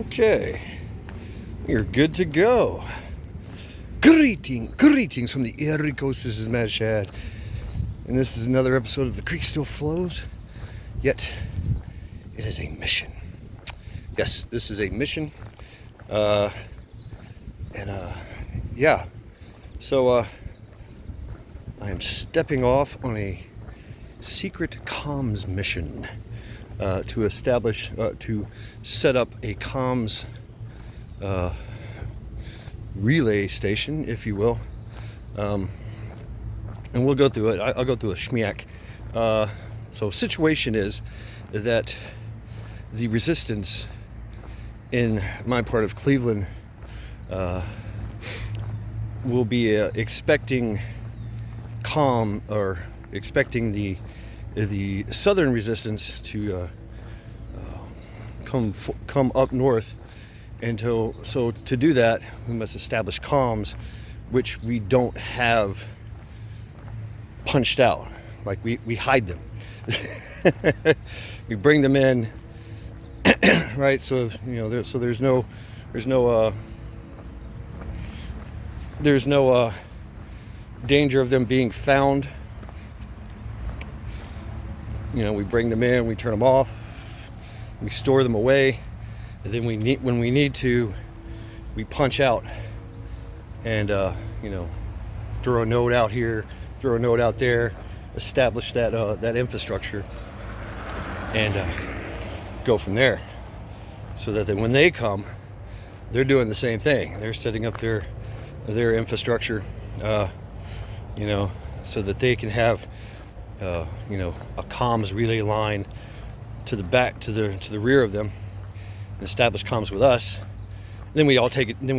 Okay, you're good to go. Greetings from the Erie Coast. This is Matt Shad, and this is another episode of The Creek Still Flows, yet it is a mission. Yes, this is a mission, yeah, so I am stepping off on a secret comms mission to set up a comms relay station, if you will, and we'll go through it. I'll go through a schmiac. So situation is that the resistance in my part of Cleveland will be expecting expecting the southern resistance to come up north. So to do that, we must establish comms, which we don't have punched out. Like we hide them. We bring them in, right? So there's no danger of them being found. We bring them in, we turn them off, we store them away, and then when we need to, we punch out and throw a node out here, throw a node out there, establish that infrastructure, and go from there. So that when they come, they're doing the same thing. They're setting up their infrastructure, so that they can have a comms relay line to the back, to the rear of them, and establish comms with us. Then we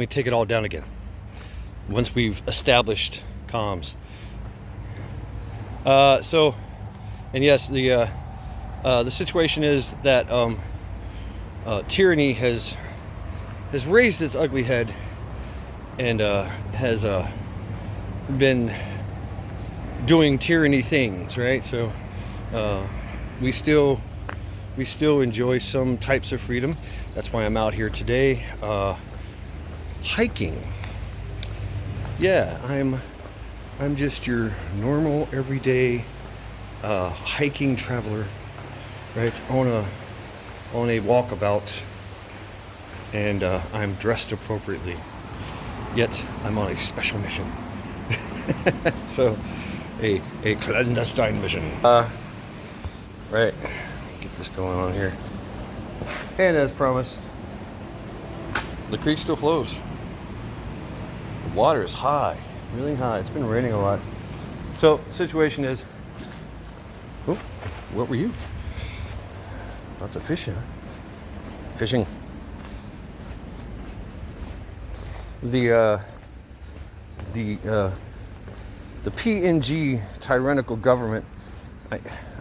take it all down again once we've established comms. And yes, the situation is that tyranny has raised its ugly head and has been doing tyranny things, right? So we still enjoy some types of freedom. That's why I'm out here today, hiking. Yeah, I'm just your normal everyday hiking traveler, right? On a walkabout, and I'm dressed appropriately. Yet I'm on a special mission. So a clandestine mission. Right. Get this going on here. And as promised, the creek still flows. The water is high, really high. It's been raining a lot. So situation is, oh, what were you? Lots of fish, huh? Fishing. The PNG tyrannical government.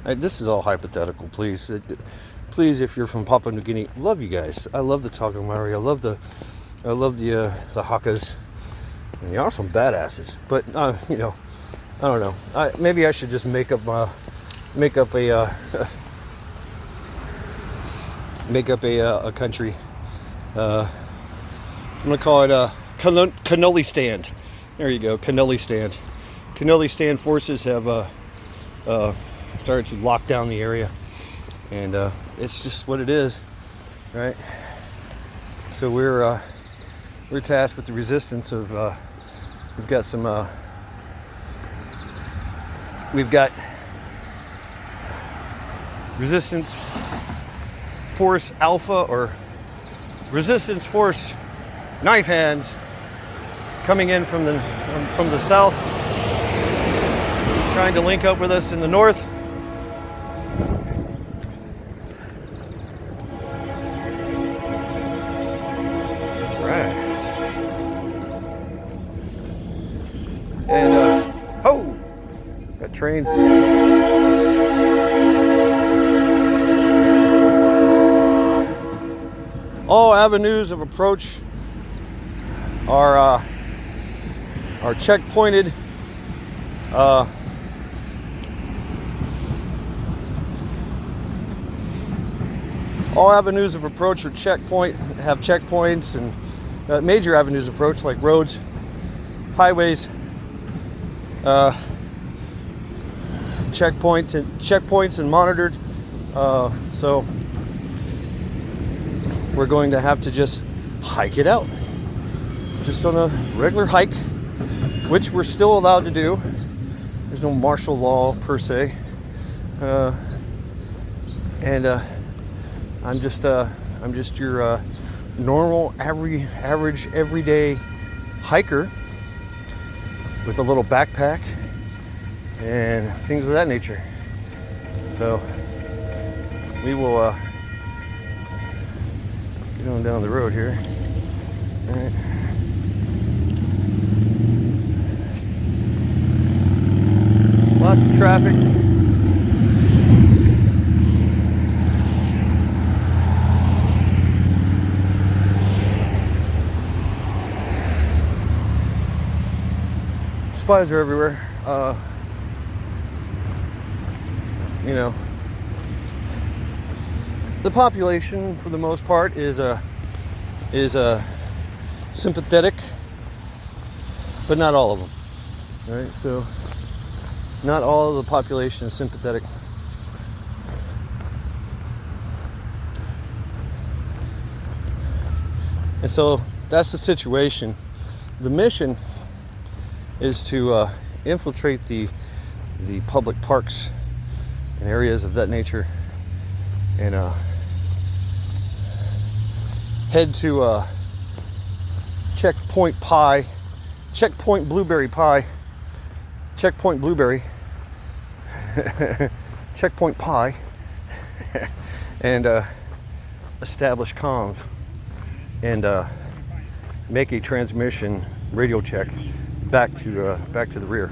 This is all hypothetical. Please, if you're from Papua New Guinea, love you guys. I love the Taga Maori. I love the Hakas. And y'all are some badasses. But I don't know. Maybe I should just make up a country. I'm gonna call it Cannoli Stand. There you go, Cannoli Stand. Cannoli Stand forces have started to lock down the area, and it's just what it is, right? So we're tasked with the resistance of. We've got Resistance Force Alpha or Resistance Force Knife Hands coming in from the south, trying to link up with us in the north. Right. And got trains. All avenues of approach are checkpointed. All avenues of approach have checkpoints, and major avenues of approach like roads, highways, checkpoints and monitored. So we're going to have to just hike it out, just on a regular hike, which we're still allowed to do. There's no martial law per se, and I'm just your normal, average, everyday hiker with a little backpack and things of that nature. So we will get on down the road here. All right. Lots of traffic. Spies are everywhere. You know, the population for the most part is sympathetic, but not all of them. Right? So not all of the population is sympathetic. And so that's the situation. The mission is to infiltrate the public parks and areas of that nature, and head to Checkpoint Blueberry, Checkpoint Pie, and establish comms and make a transmission radio check back to the rear.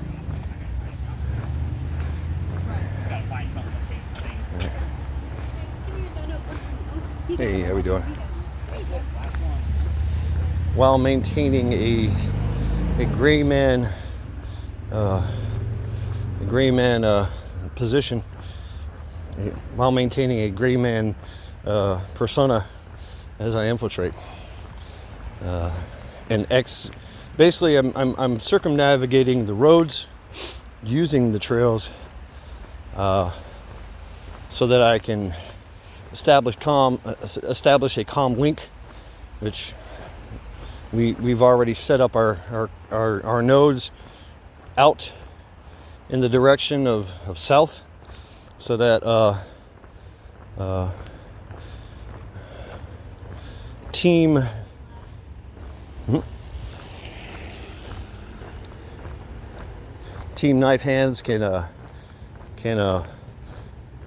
Hey, how we doing? While maintaining a gray man position, while maintaining a gray man persona as I infiltrate, basically I'm circumnavigating the roads, using the trails, so that I can establish a comm link, which we've already set up our nodes out in the direction of south, so that team knife hands can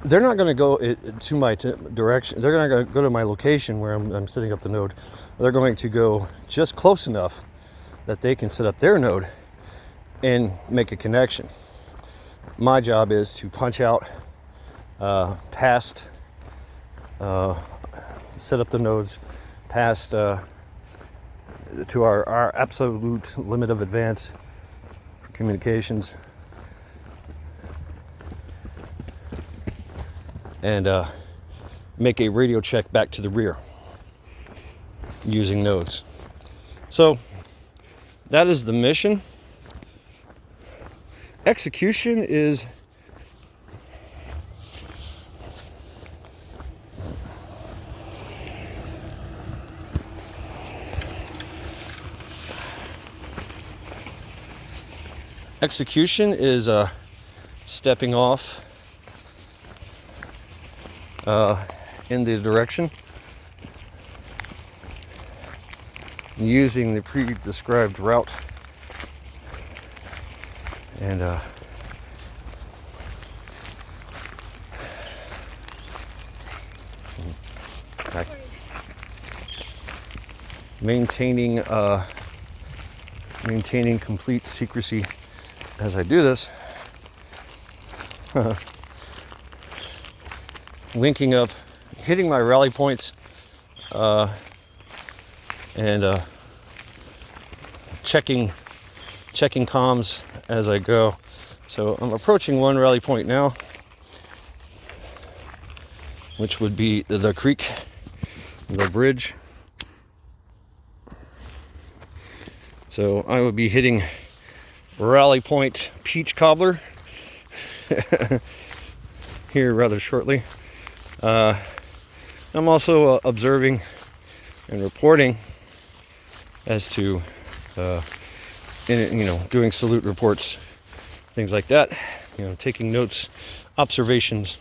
they're not going to go to my direction. They're going to go to my location where I'm setting up the node. They're going to go just close enough that they can set up their node and make a connection. My job is to punch out past, set up the nodes past to our absolute limit of advance for communications, and make a radio check back to the rear using nodes. So that is the mission. Execution is stepping off in the direction, using the pre-described route, and maintaining complete secrecy as I do this. Linking up, hitting my rally points, and checking comms as I go. So I'm approaching one rally point now, which would be the creek, the bridge. So I will be hitting Rally Point Peach Cobbler here rather shortly. I'm also observing and reporting as to, doing salute reports, things like that. Taking notes, observations,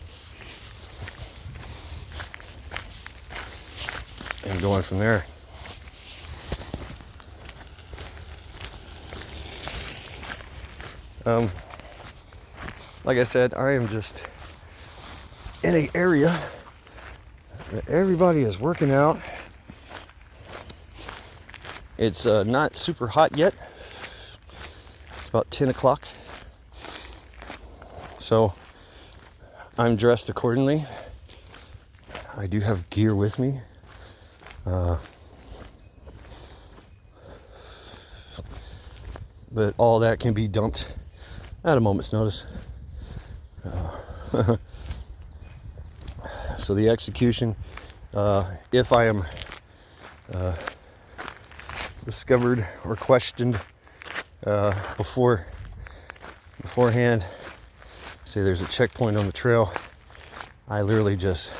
and going from there. Like I said, I am just in an area that everybody is working out. It's not super hot yet. It's about 10 o'clock. So I'm dressed accordingly. I do have gear with me. But all that can be dumped at a moment's notice. So the execution, if I am discovered or questioned beforehand, say there's a checkpoint on the trail, I literally just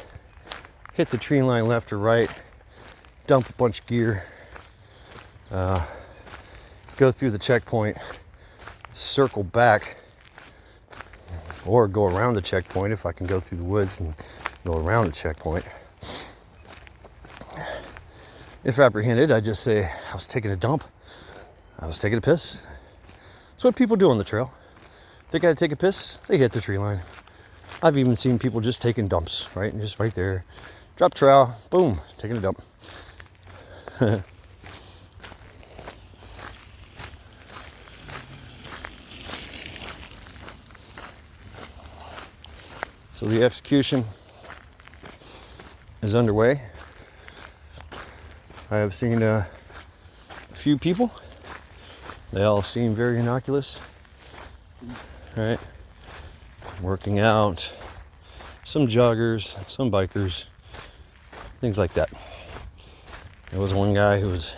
hit the tree line left or right, dump a bunch of gear, go through the checkpoint, circle back, or go around the checkpoint if I can go through the woods and go around the checkpoint. If apprehended, I just say I was taking a dump, I was taking a piss. That's what people do on the trail. If they gotta take a piss, they hit the tree line. I've even seen people just taking dumps, right? And just right there, drop trowel, boom, taking a dump. So the execution is underway. I have seen a few people. They all seem very innocuous, right? Working out, some joggers, some bikers, things like that. There was one guy who was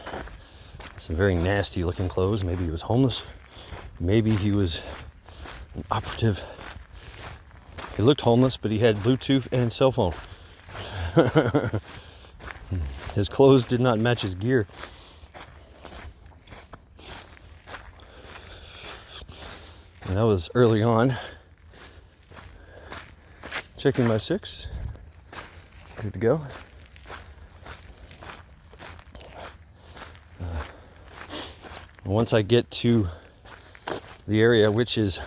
in some very nasty looking clothes. Maybe he was homeless. Maybe he was an operative. He looked homeless, but he had Bluetooth and cell phone. His clothes did not match his gear. And that was early on. Checking my 6. Good to go. Once I get to the area, which is,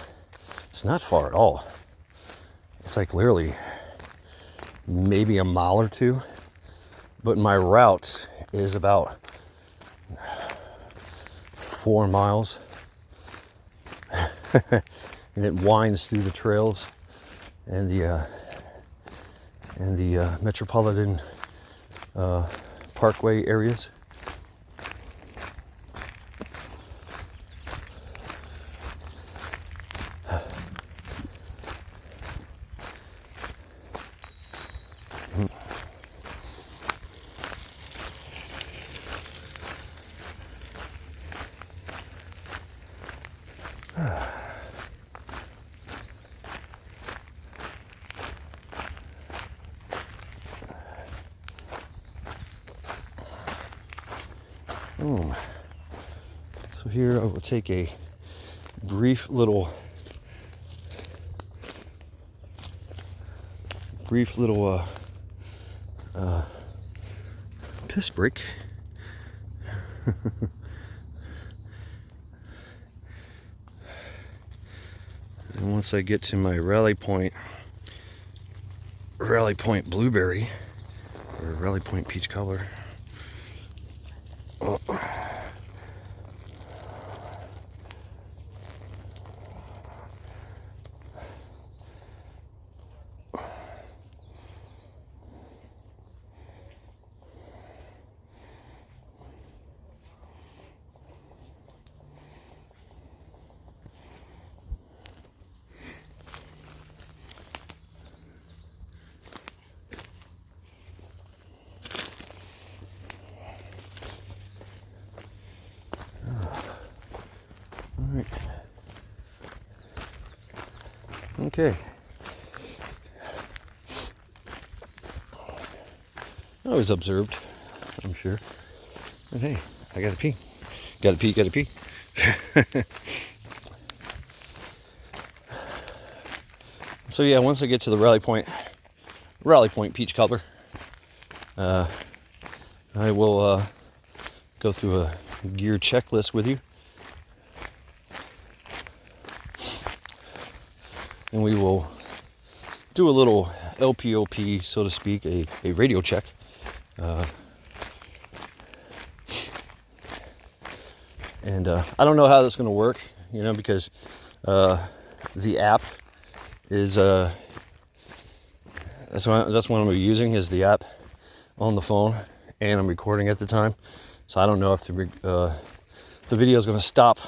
it's not far at all. It's like literally maybe a mile or two, but my route is about 4 miles. And it winds through the trails and the metropolitan parkway areas. So here I will take a brief little piss break. And once I get to my Rally Point Blueberry, or Rally Point Peach Cobbler, right. Okay. I was observed, I'm sure. But hey, I gotta pee. Gotta pee, gotta pee. So yeah, once I get to the Rally Point peach cobbler, I will go through a gear checklist with you. And we will do a little LPOP, so to speak, a radio check. And I don't know how that's going to work, because the app is that's what I'm using, is the app on the phone, and I'm recording at the time. So I don't know if the video is going to stop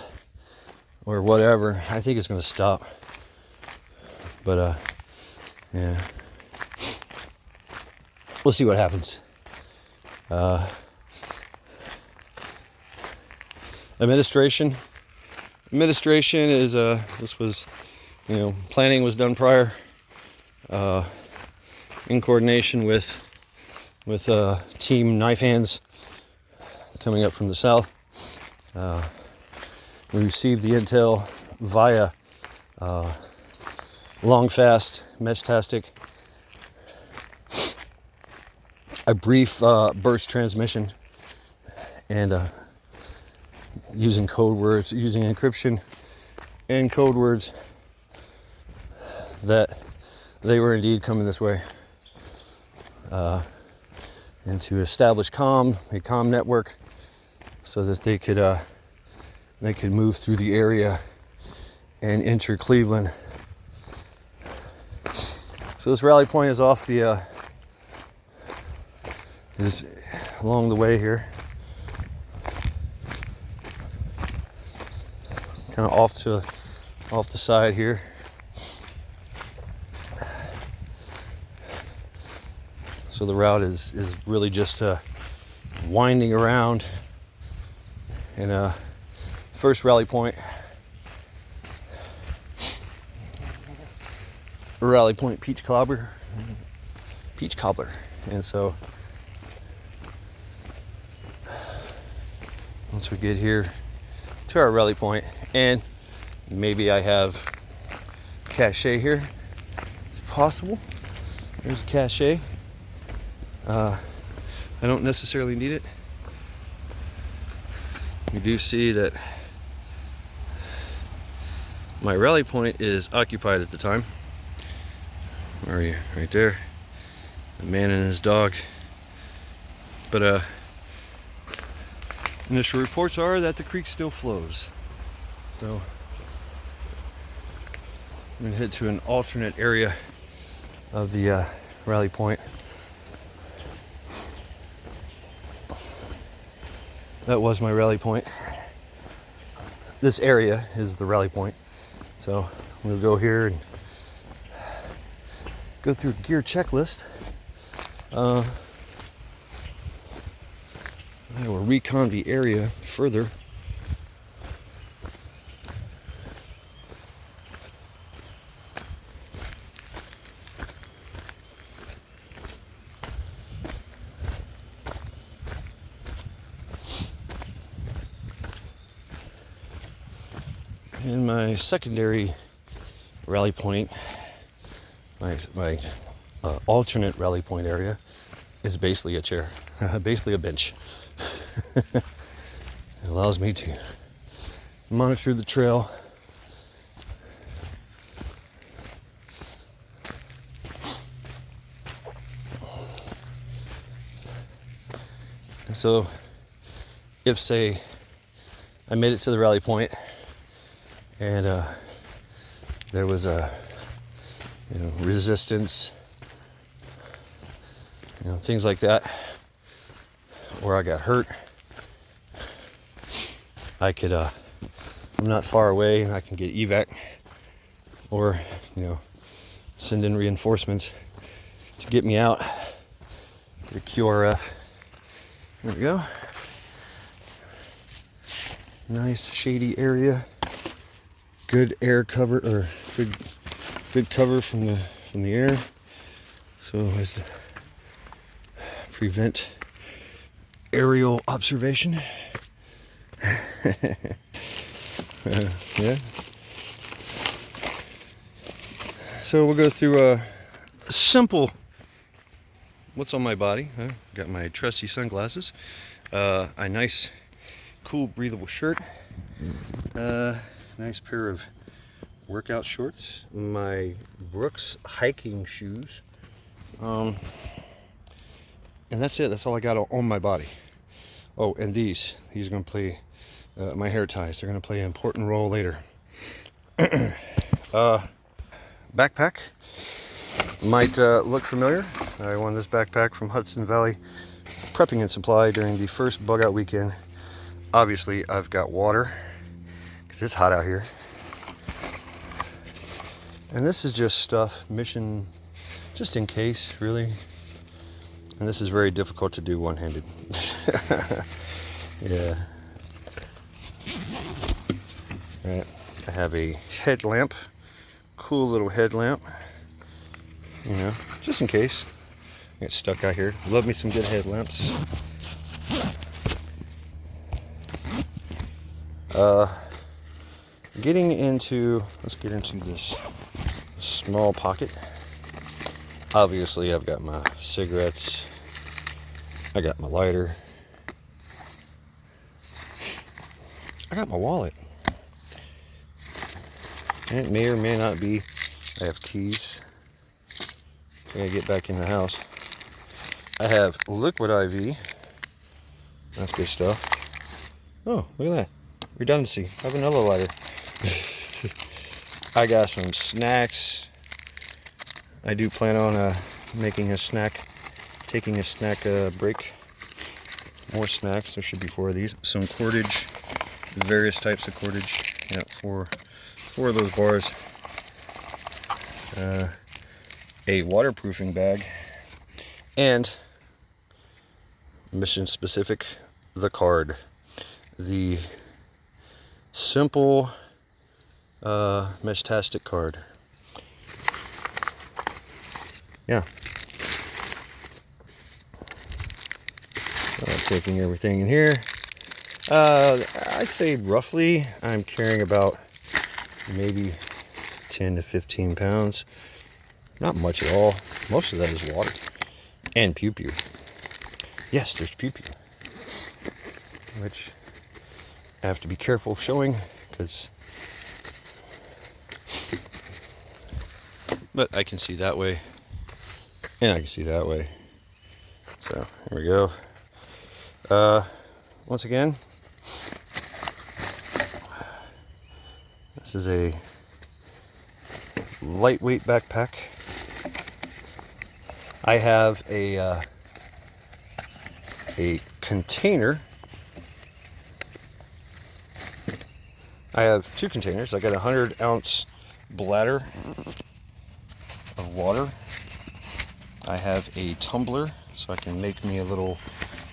or whatever. I think it's going to stop, but yeah, we'll see what happens. Administration is this was, planning was done prior, in coordination with Team Knife Hands coming up from the south. We received the intel via Longfast Matchtastic, a brief burst transmission, and using code words, using encryption and code words, that they were indeed coming this way, and to establish a comm network, so that they could move through the area and enter Cleveland. So this rally point is off the is along the way here, kind of off the side here. So the route is really just winding around. And first rally point, peach cobbler. And so once we get here to our rally point, and maybe I have cache here, it's possible. There's a cache. I don't necessarily need it. You do see that my rally point is occupied at the time. Where are you? Right there. The man and his dog. But initial reports are that the creek still flows. So I'm going to head to an alternate area of the rally point. That was my rally point. This area is the rally point. So we'll go here and go through a gear checklist. I will recon the area further. In my secondary rally point, my alternate rally point area is basically a chair, basically a bench. It allows me to monitor the trail. And so, if say I made it to the rally point, and there was a resistance, things like that, or I got hurt, I could I'm not far away, and I can get evac, or send in reinforcements to get me out. Get a QRF. There we go. Nice shady area. good air cover, or good cover from the air, so as to prevent aerial observation. Yeah. So we'll go through a simple what's on my body. Got my trusty sunglasses, a nice cool breathable shirt, nice pair of workout shorts, my Brooks hiking shoes, and that's it. That's all I got on my body. Oh, and these are going to play, my hair ties, they're going to play an important role later. Backpack might look familiar. I won this backpack from Hudson Valley Prepping and Supply during the first bug out weekend. Obviously, I've got water because it's hot out here. And this is just stuff, mission, just in case, really. And this is very difficult to do one-handed. Yeah. All right. I have a headlamp, cool little headlamp. You know, just in case I get stuck out here. Love me some good headlamps. Let's get into this small pocket. Obviously, I've got my cigarettes. I got my lighter. I got my wallet. And it may or may not be. I have keys. I gotta get back in the house. I have liquid IV. That's good stuff. Oh, look at that. Redundancy. I have another lighter. I got some snacks. I do plan on taking a snack break. More snacks. There should be 4 of these. Some cordage, various types of cordage. Yeah, 4 of those bars. A waterproofing bag, and mission specific, the card, the simple Meshtastic card. Yeah. So I'm taking everything in here. I'd say roughly I'm carrying about maybe 10 to 15 pounds. Not much at all. Most of that is water and pew pew. Yes, there's pew pew, which I have to be careful of showing but I can see that way and I can see that way. So here we go. Once again, this is a lightweight backpack. I have a container. I have 2 containers. I got a 100-ounce bladder of water. I have a tumbler, so I can make me a little,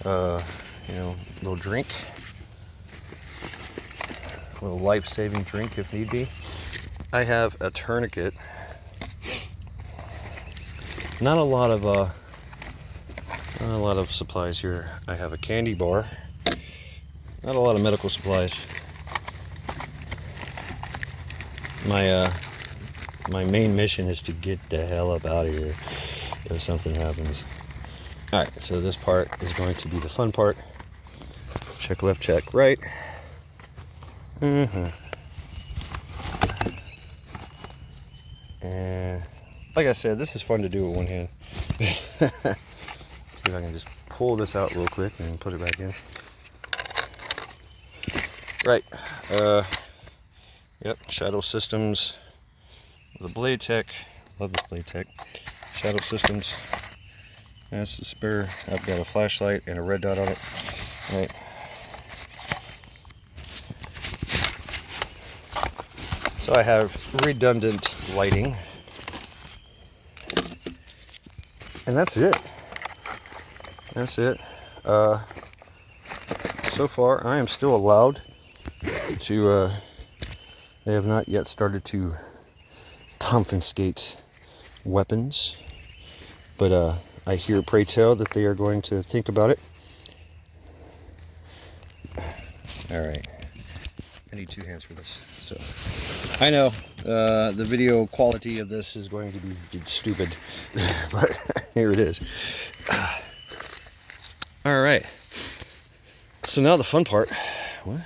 little drink, a little life-saving drink if need be. I have a tourniquet. Not a lot of supplies here. I have a candy bar. Not a lot of medical supplies. My main mission is to get the hell up out of here if something happens. Alright, so this part is going to be the fun part. Check left, check right. And like I said, this is fun to do with one hand. See if I can just pull this out real quick and put it back in. Right. Yep, Shadow Systems. The Blade Tech. Love this Blade Tech. Shadow Systems. That's the spare. I've got a flashlight and a red dot on it. All right. So I have redundant lighting. And that's it. That's it. So far, I am still allowed to They have not yet started to confiscate weapons, but I hear, pray tell, that they are going to think about it. All right, I need 2 hands for this. So I know the video quality of this is going to be stupid, but here it is. All right. So now the fun part. What?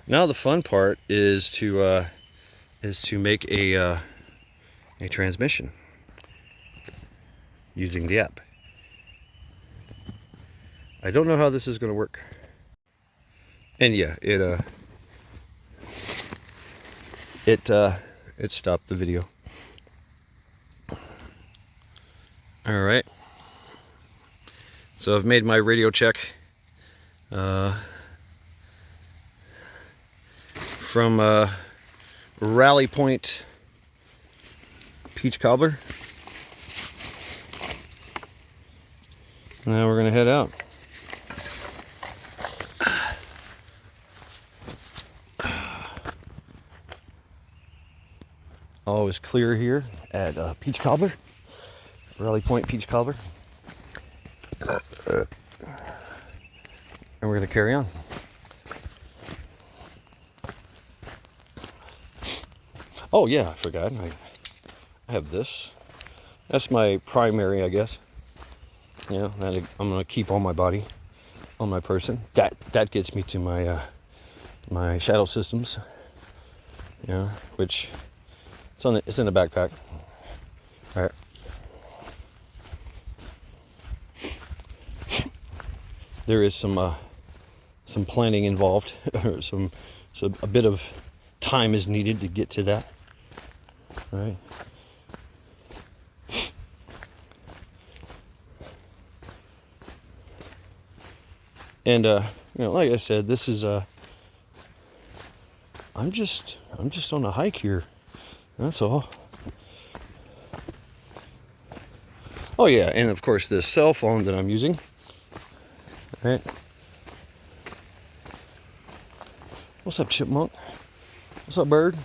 Now the fun part is to make a transmission using the app. I don't know how this is going to work. And yeah, it stopped the video. All right. So I've made my radio check from Rally Point Peach Cobbler. Now we're gonna head out. All is clear here at Peach Cobbler, Rally Point Peach Cobbler. And we're going to carry on. Oh yeah, I forgot. I have this. That's my primary, I guess. You know, that I'm going to keep on my body, on my person. That gets me to my my shadow systems. You know, which it's in the backpack. All right. There is some planning involved, or so a bit of time is needed to get to that. All right. And you know, like I said, this is I'm just on a hike here. That's all. Oh yeah, and of course this cell phone that I'm using. Right. What's up, chipmunk? What's up, bird?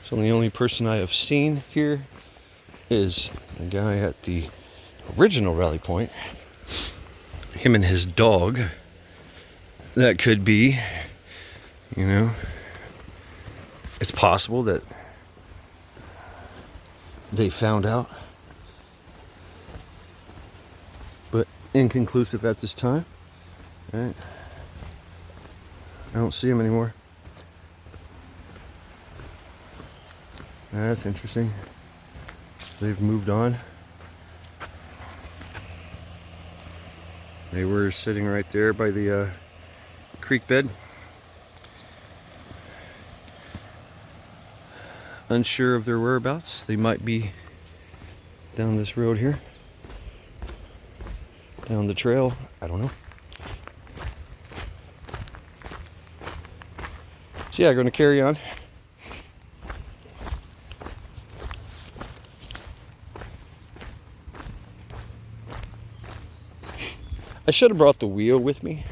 So the only person I have seen here is a guy at the original Rally Point. Him and his dog. That could be, you know, it's possible that they found out, but inconclusive at this time. Right? I don't see him anymore. That's interesting. So they've moved on. They were sitting right there by the creek bed. Unsure of their whereabouts. They might be down this road here, down the trail. I don't know. So yeah, I'm going to carry on. I should have brought the wheel with me,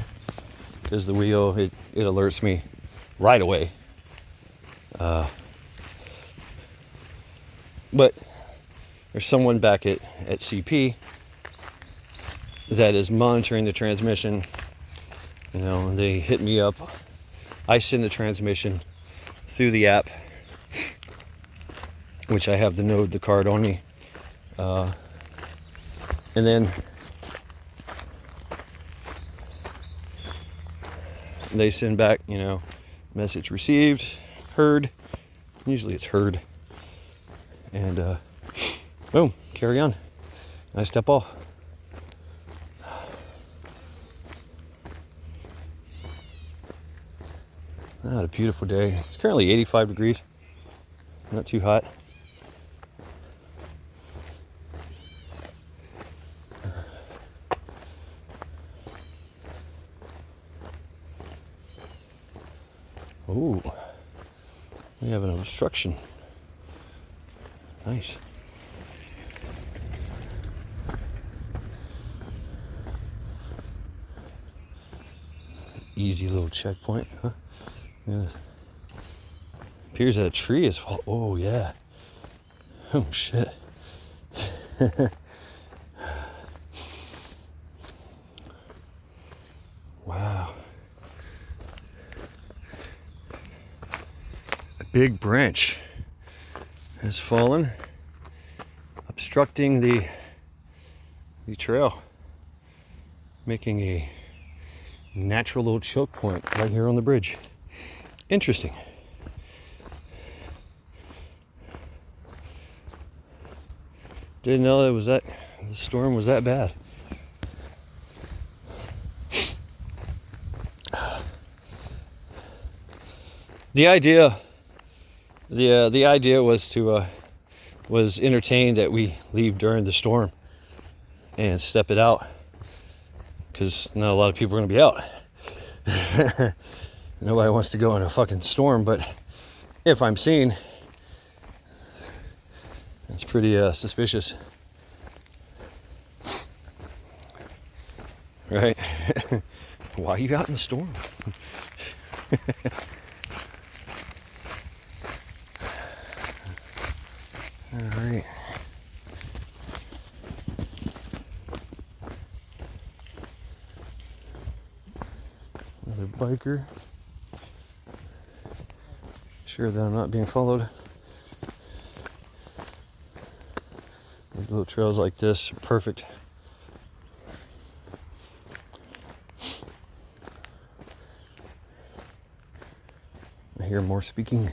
because the wheel, it alerts me right away. But there's someone back at CP that is monitoring the transmission. You know, and they hit me up. I send the transmission through the app, which I have the card on me. And then they send back, you know, message received, heard. Usually it's heard. And boom, carry on. I step off. A beautiful day. It's currently 85 degrees. Not too hot. Ooh, we have an obstruction. Nice. easy little checkpoint, huh? Yeah. Appears that a tree is fall. Oh yeah. Oh shit. Wow. A big branch has fallen, obstructing the trail, making a natural little choke point right here on the bridge. Interesting. Didn't know the storm was that bad. The idea was entertained that we leave during the storm and step it out, because not a lot of people are going to be out. Nobody wants to go in a fucking storm, but if I'm seen, it's pretty suspicious, right? Why are you out in the storm? All right. Another biker. Sure that I'm not being followed. These little trails like this are perfect. I hear more speaking,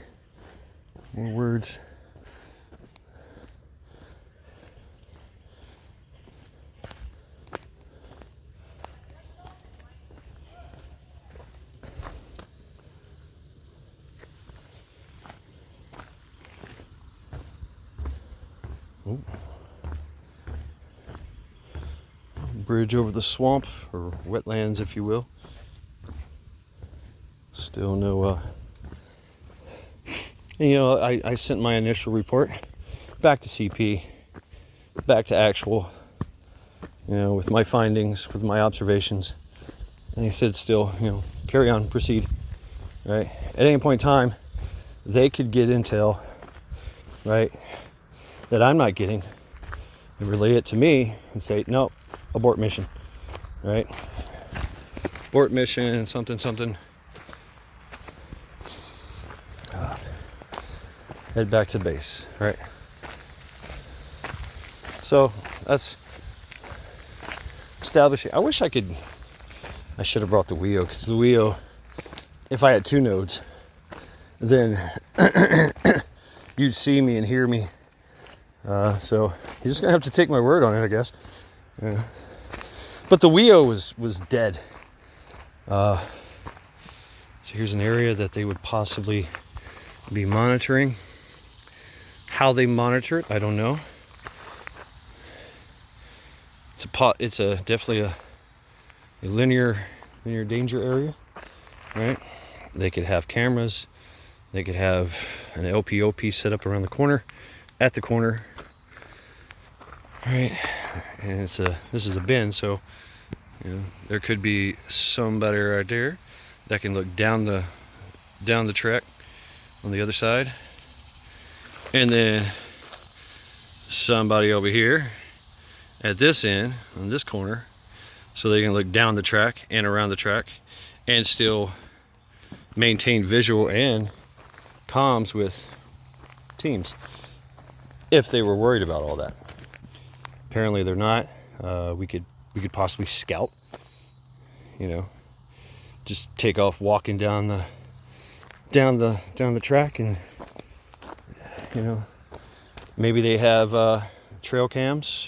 more words. Oh. Bridge over the swamp, or wetlands if you will. Still no I sent my initial report back to CP, back to actual, with my findings, with my observations, and he said still, carry on, proceed, right? At any point in time, they could get intel, right, that I'm not getting, and relay it to me and say, no, abort mission, right? Abort mission, something. Head back to base, right? So that's establishing. I should have brought the Wio, because the Wio, if I had 2 nodes, then you'd see me and hear me. So you're just gonna have to take my word on it, I guess. Yeah. But the Wio was dead. So here's an area that they would possibly be monitoring. How they monitor it, I don't know. It's definitely a linear danger area, right? They could have cameras. They could have an LPOP set up around the corner, at the corner, right? And this is a bend, so there could be somebody right there that can look down the track on the other side, and then somebody over here at this end, on this corner, so they can look down the track and around the track and still maintain visual and comms with teams, if they were worried about all that. Apparently they're not. We could possibly scout, just take off walking down the track, and maybe they have trail cams.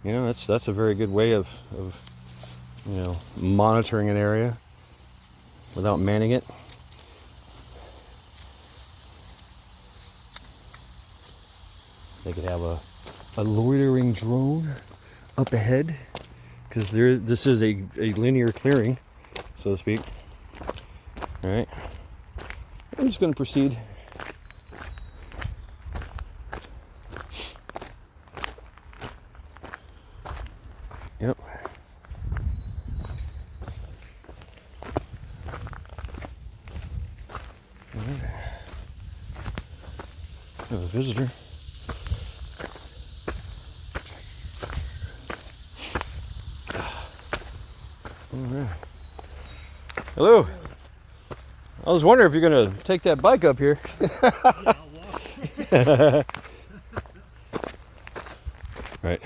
That's a very good way of monitoring an area without manning it. They could have a loitering drone up ahead, because this is a linear clearing, so to speak. All right, I'm just going to proceed. Yep. A visitor. All right. Hello. I was wondering if you're gonna take that bike up here. Yeah, I'll walk. Right.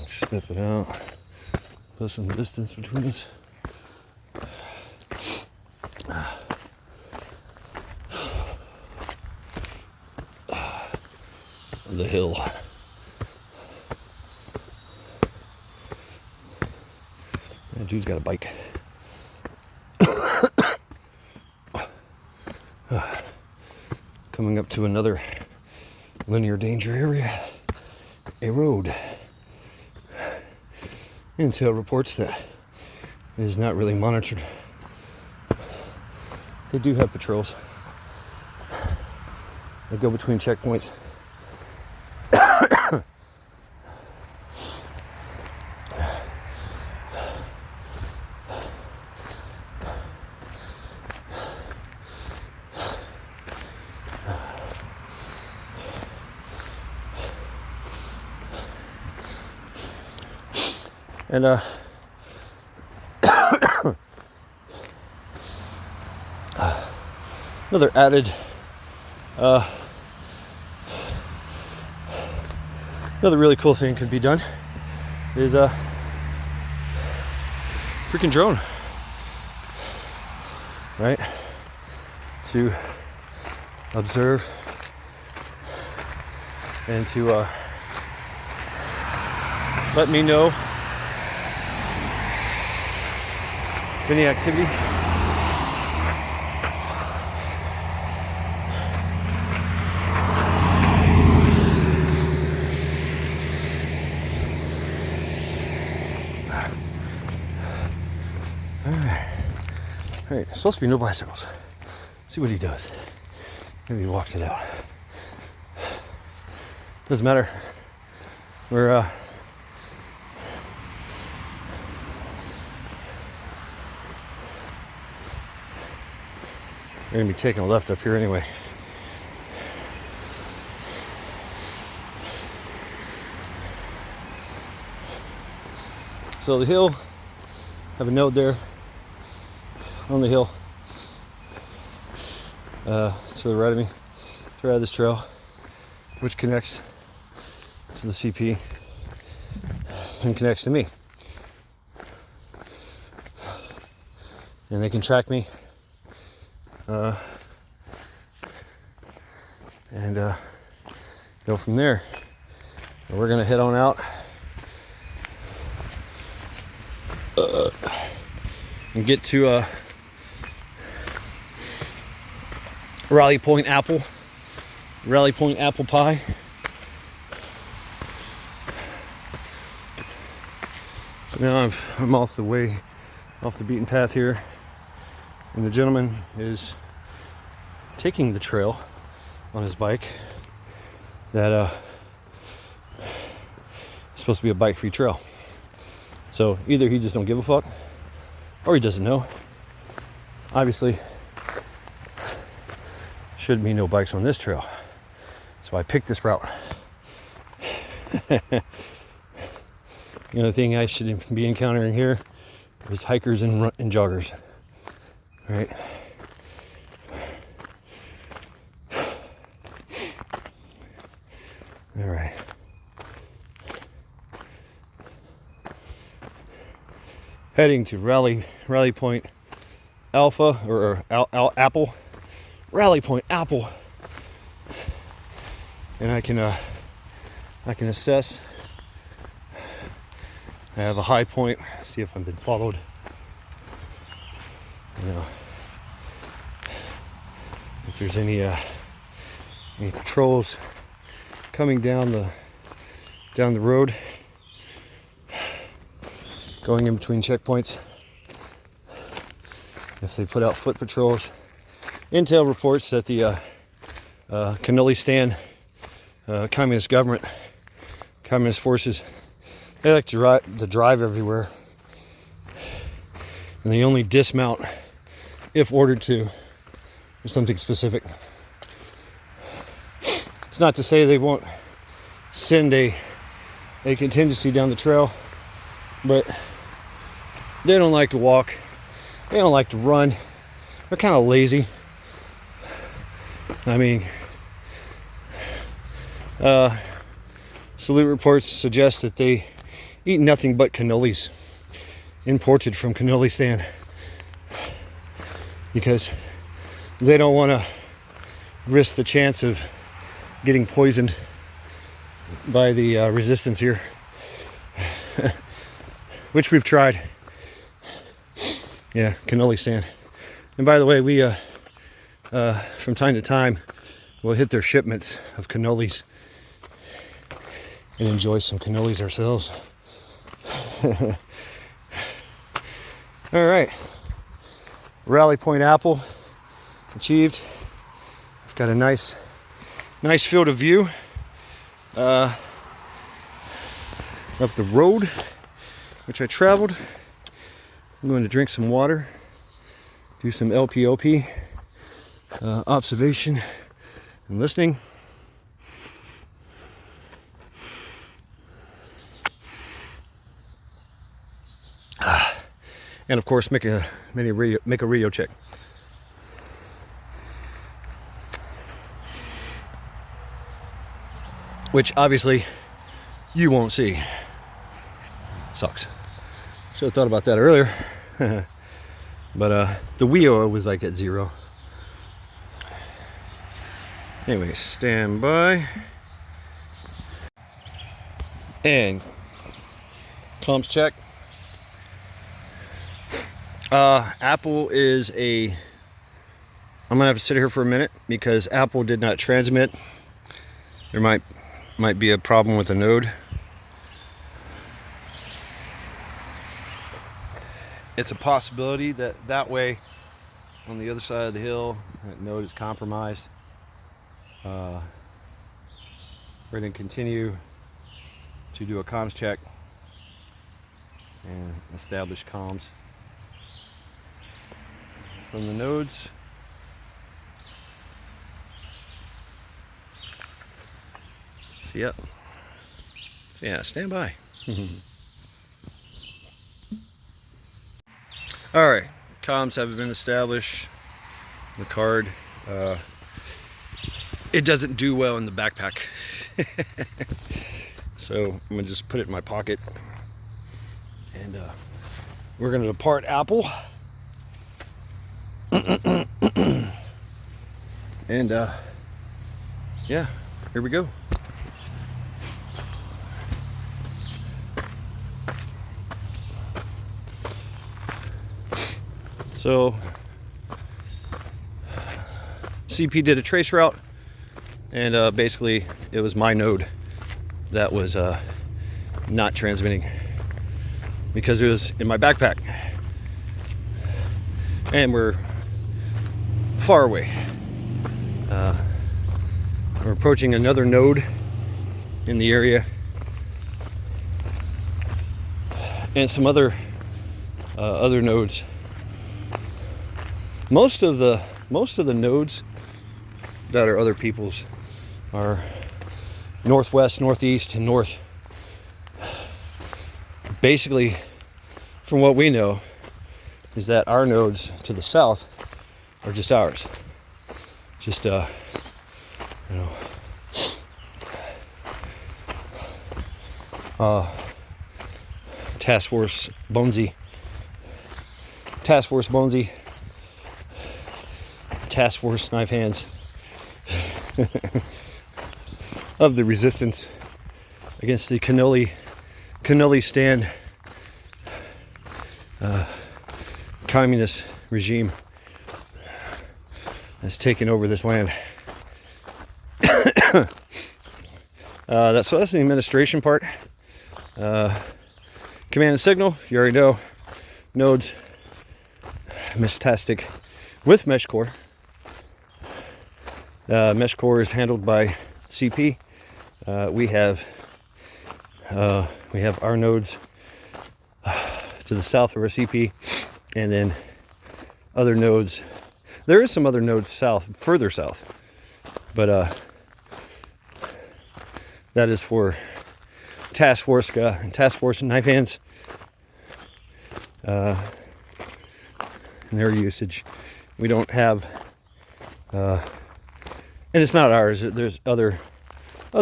Step it out. Put some distance between us. The hill. That dude's got a bike. Coming up to another linear danger area, a road. Intel reports that it is not really monitored. They do have patrols. They go between checkpoints. And another added another really cool thing could be done is a freaking drone, right? To observe and to let me know any activity. All right, it's supposed to be no bicycles. See what he does. Maybe he walks it out. Doesn't matter. We're gonna be taking a left up here anyway. So the hill, have a note there on the hill to the right of me, to the right of this trail, which connects to the CP and connects to me. And they can track me and go from there. And we're gonna head on out and get to Rally Point Apple Pie. So now I'm off the beaten path here, and the gentleman is taking the trail on his bike that is supposed to be a bike-free trail. So either he just don't give a fuck, or he doesn't know. Obviously, should be no bikes on this trail, so I picked this route. The only thing I should be encountering here is hikers and joggers. All right. All right. Heading to Rally Point Alpha or Apple. Rally Point Apple. And I can assess. I have a high point. See if I've been followed. You know, if there's any patrols coming down the road, going in between checkpoints. If they put out foot patrols. Intel reports that the Kanilistan communist government, communist forces, they like to drive everywhere, and they only dismount if ordered to, or something specific. It's not to say they won't send a contingency down the trail, but they don't like to walk. They don't like to run. They're kind of lazy. I mean, salute reports suggest that they eat nothing but cannolis imported from Cannolistan because they don't want to risk the chance of getting poisoned by the resistance here, which we've tried. Yeah, Cannolistan. And by the way, we from time to time we'll hit their shipments of cannolis and enjoy some cannolis ourselves. All right, Rally Point Apple achieved. I've got a nice field of view up the road which I traveled. I'm going to drink some water, do some LPOP observation and listening. And of course, make a radio check. Which obviously you won't see. Sucks. Should have thought about that earlier. But the wheel was like at 0. Anyway, stand by. And comms check. Apple is I'm gonna have to sit here for a minute because Apple did not transmit. There might be a problem with the node. It's a possibility that way on the other side of the hill that node is compromised. We're going to continue to do a comms check and establish comms from the nodes. So yep. So yeah, stand by. All right, comms have been established. The card, it doesn't do well in the backpack. So I'm gonna just put it in my pocket. And we're gonna depart Apple. And yeah, here we go. So CP did a trace route, and basically it was my node that was not transmitting because it was in my backpack, and we're far away. We're approaching another node in the area, and some other nodes. Most of the nodes that are other people's are northwest, northeast, and north. Basically, from what we know, is that our nodes to the south are just ours. Just Task Force Bonesy, Task Force Knife Hands of the resistance against the Cannolistan communist regime that's taken over this land. That's the administration part. Command and signal, you already know. Nodes, Meshtastic with Mesh Core. Mesh Core is handled by CP. We have our nodes to the south of our CP, and then other nodes There is some other nodes south, further south, but that is for task force and knife hands and their usage. We don't have, and it's not ours. There's other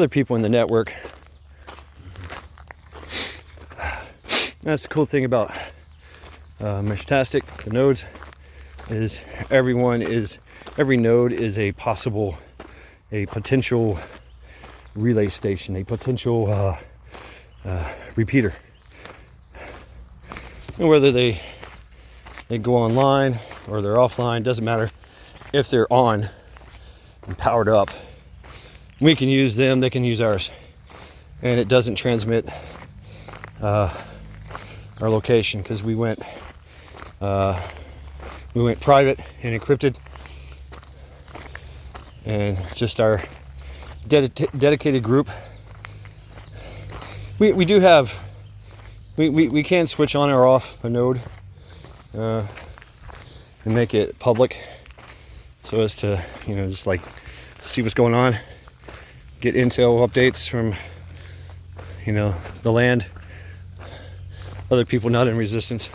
people in the network. That's the cool thing about Meshtastic, the nodes, is every node is a potential relay station, a potential repeater. And whether they go online or they're offline, doesn't matter. If they're on and powered up, we can use them, they can use ours. And it doesn't transmit our location, because we went private and encrypted, and just our dedicated group. We do have, we can switch on or off a node and make it public, so as to, just like see what's going on, get intel updates from the land, other people not in resistance,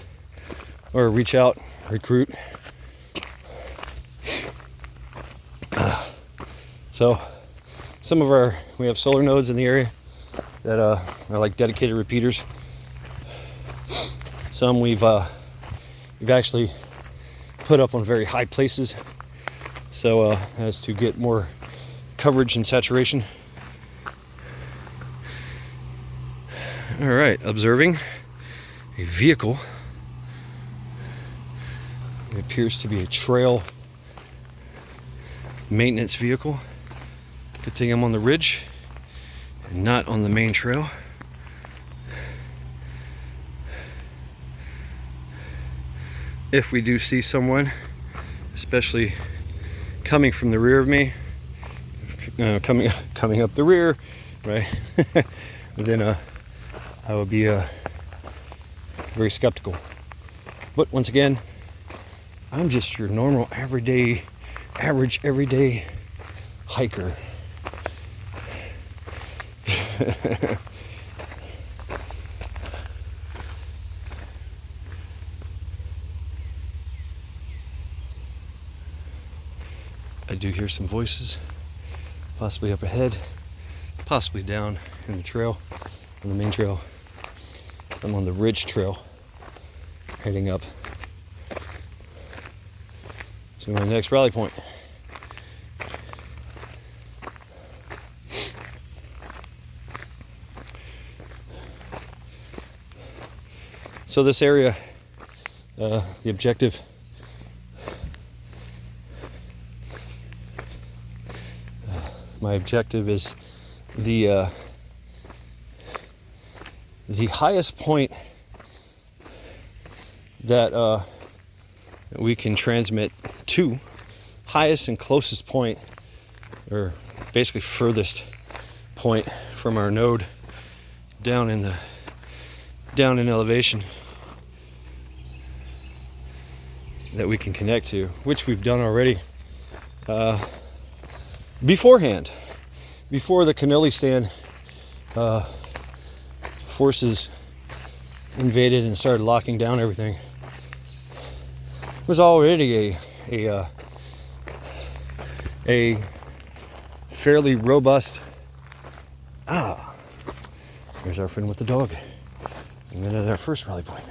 or reach out, recruit. So some of we have solar nodes in the area that are like dedicated repeaters. Some we've actually put up on very high places, so as to get more coverage and saturation. All right, observing a vehicle. It appears to be a trail maintenance vehicle. Good thing I'm on the ridge and not on the main trail. If we do see someone, especially coming from the rear of me, coming up the rear, right? Then I would be very skeptical. But once again, I'm just your normal, everyday hiker. I do hear some voices, possibly up ahead, possibly down in the trail, on the main trail. I'm on the ridge trail, heading up to my next rally point. So this area, the objective, my objective is the highest point that we can transmit to, highest and closest point, or basically furthest point from our node down in elevation, that we can connect to, which we've done already beforehand, before the Kanilistan forces invaded and started locking down everything. It was already a fairly robust. There's our friend with the dog. And then at our first rally point.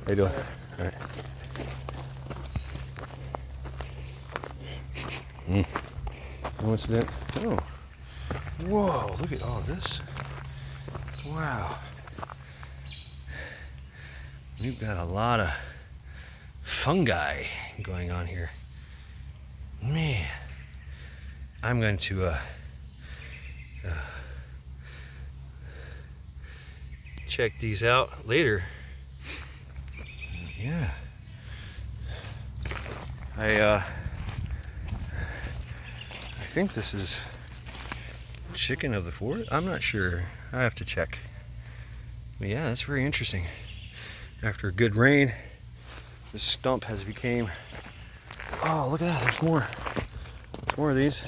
How you doing? All right. Coincident. Oh. Whoa, look at all this. Wow. We've got a lot of fungi going on here. Man. I'm going to check these out later. Yeah. I think this is chicken of the forest. I'm not sure. I have to check. But yeah, that's very interesting. After a good rain, this stump has became. Oh, look at that! There's more. More of these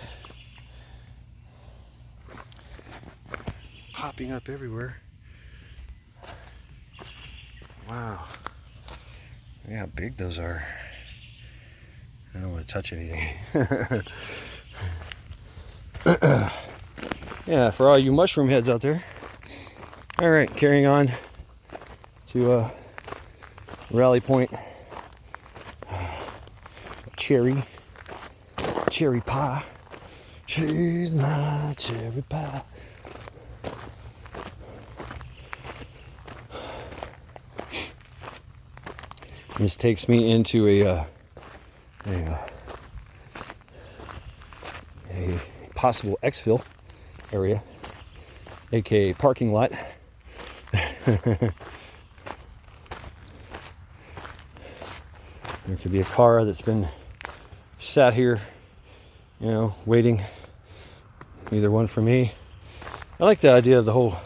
popping up everywhere. Wow. Look how big those are. I don't want to touch anything. Yeah, for all you mushroom heads out there. All right, carrying on to Rally Point. Cherry pie. She's my cherry pie. This takes me into a possible exfil area, aka parking lot. There could be a car that's been sat here, you know, waiting. Either one for me. I like the idea of the whole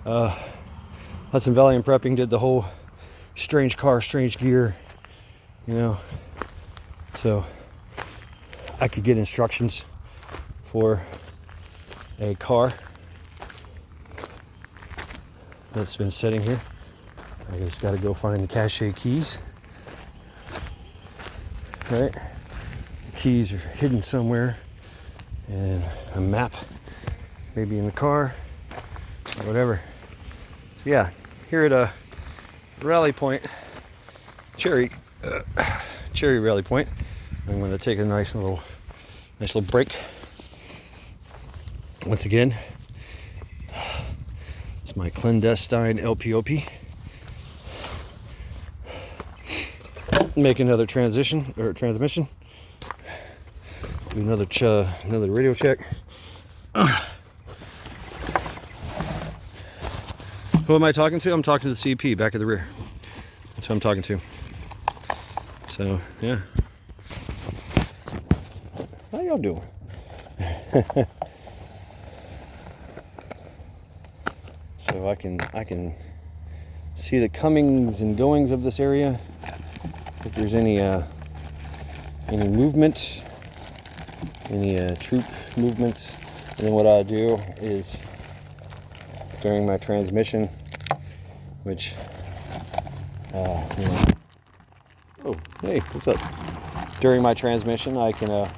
Hudson Valley and Prepping did the whole strange car, strange gear, you know. So I could get instructions for a car that's been sitting here. I just got to go find the cache keys. Right? The keys are hidden somewhere, and a map, maybe in the car, or whatever. So yeah, here at Rally Point, Cherry Rally Point. I'm going to take a nice little break. Once again, it's my clandestine LPOP. Make another transmission. Do another radio check. Who am I talking to? I'm talking to the CP back at the rear. That's who I'm talking to. So yeah. How y'all doing? So I can see the comings and goings of this area. If there's any movement, any troop movements, and then what I'll do is during my transmission, which you know, oh hey, what's up? During my transmission, I can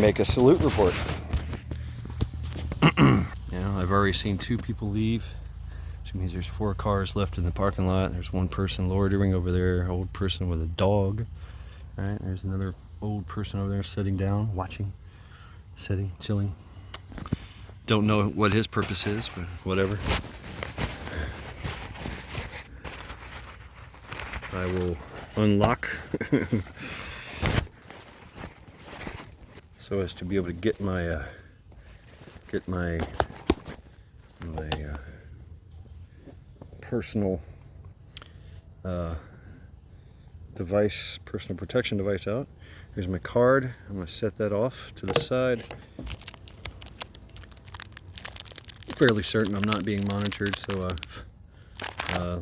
make a salute report. You know, I've already seen 2 people leave, which means there's 4 cars left in the parking lot. There's 1 person loitering over there, old person with a dog. All right, there's another old person over there sitting down, watching, sitting, chilling. Don't know what his purpose is, but whatever. I will unlock so as to be able to get my personal device, personal protection device out. Here's my card. I'm going to set that off to the side. Fairly certain I'm not being monitored, so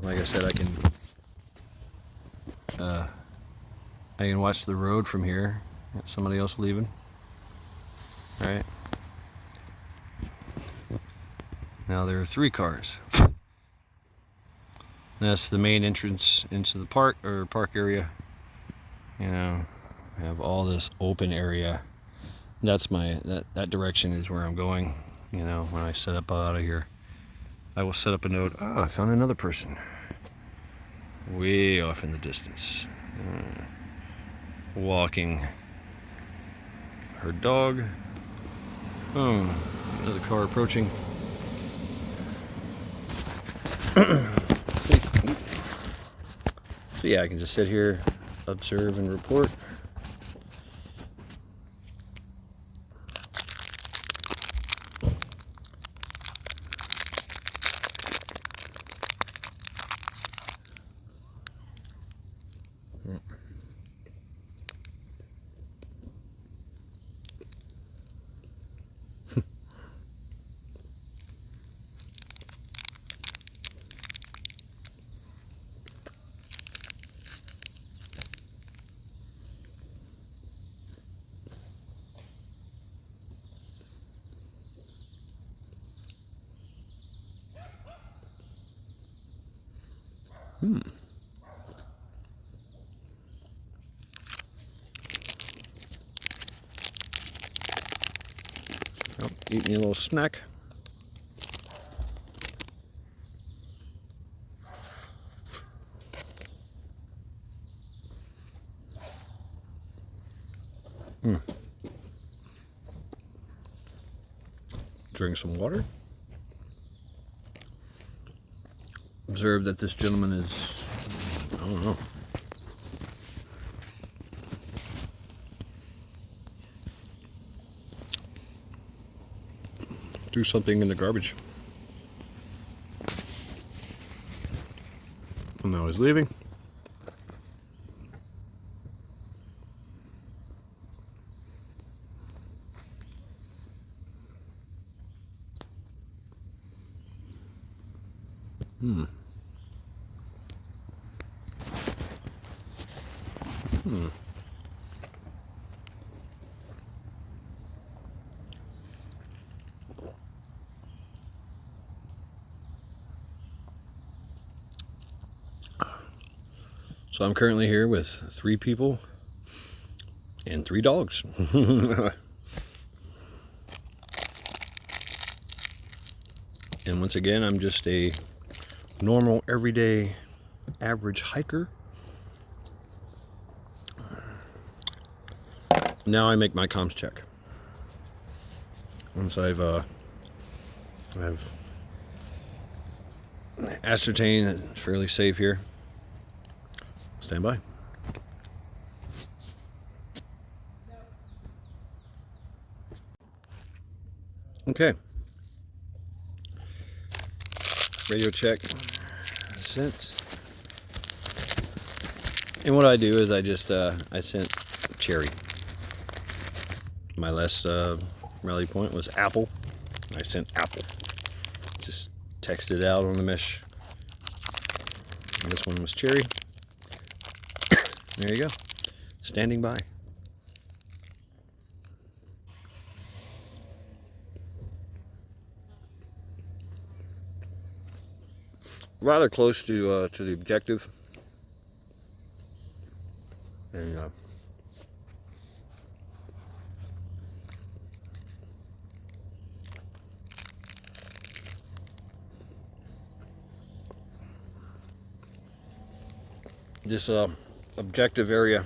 like I said, I can watch the road from here. Got somebody else leaving. All right. Now there are 3 cars. That's the main entrance into the park or park area. You know, I have all this open area. That's that direction is where I'm going. You know, when I set up out of here, I will set up a note. Oh, I found another person. Way off in the distance. Walking her dog. Oh, another car approaching. So yeah, I can just sit here, observe and report. Oh, eat me a little snack. Drink some water. Observe that this gentleman is, I don't know. Do something in the garbage. And now he's leaving. So I'm currently here with 3 people and 3 dogs. And once again, I'm just a normal, everyday, average hiker. Now I make my comms check. Once I've ascertained that it's fairly safe here, stand by. Okay. Radio check sent. And what I do is I just I sent cherry. My last rally point was apple. I sent apple. Just texted out on the mesh. And this one was cherry. There you go. Standing by. Rather close to the objective. And this objective area,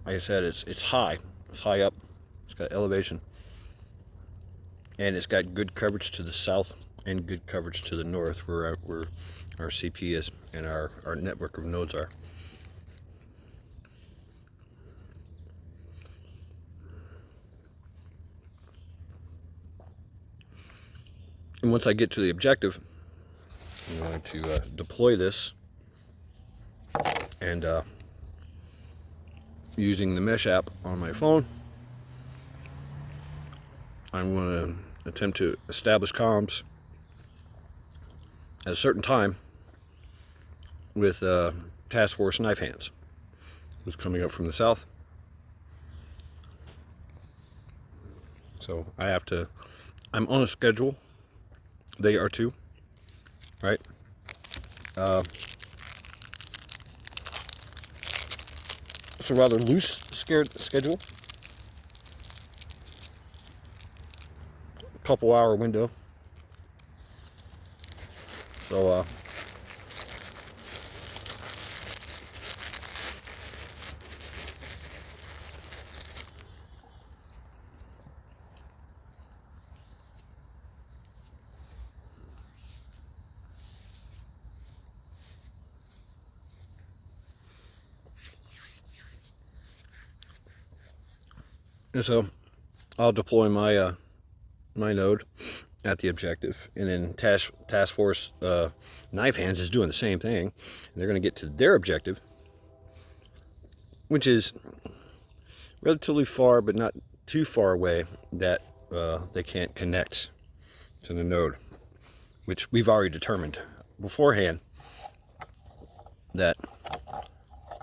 like I said, it's high. It's high up. It's got elevation. And it's got good coverage to the south and good coverage to the north where our CP is and our network of nodes are. And once I get to the objective, I'm going to deploy this, and using the mesh app on my phone, I'm going to attempt to establish comms at a certain time with Task Force Knife Hands, who's coming up from the south. So I'm on a schedule. They are too, right? It's a rather loose schedule. Couple hour window. So I'll deploy my my node at the objective, and then Task Force Knife Hands is doing the same thing. They're going to get to their objective, which is relatively far, but not too far away that they can't connect to the node, which we've already determined beforehand that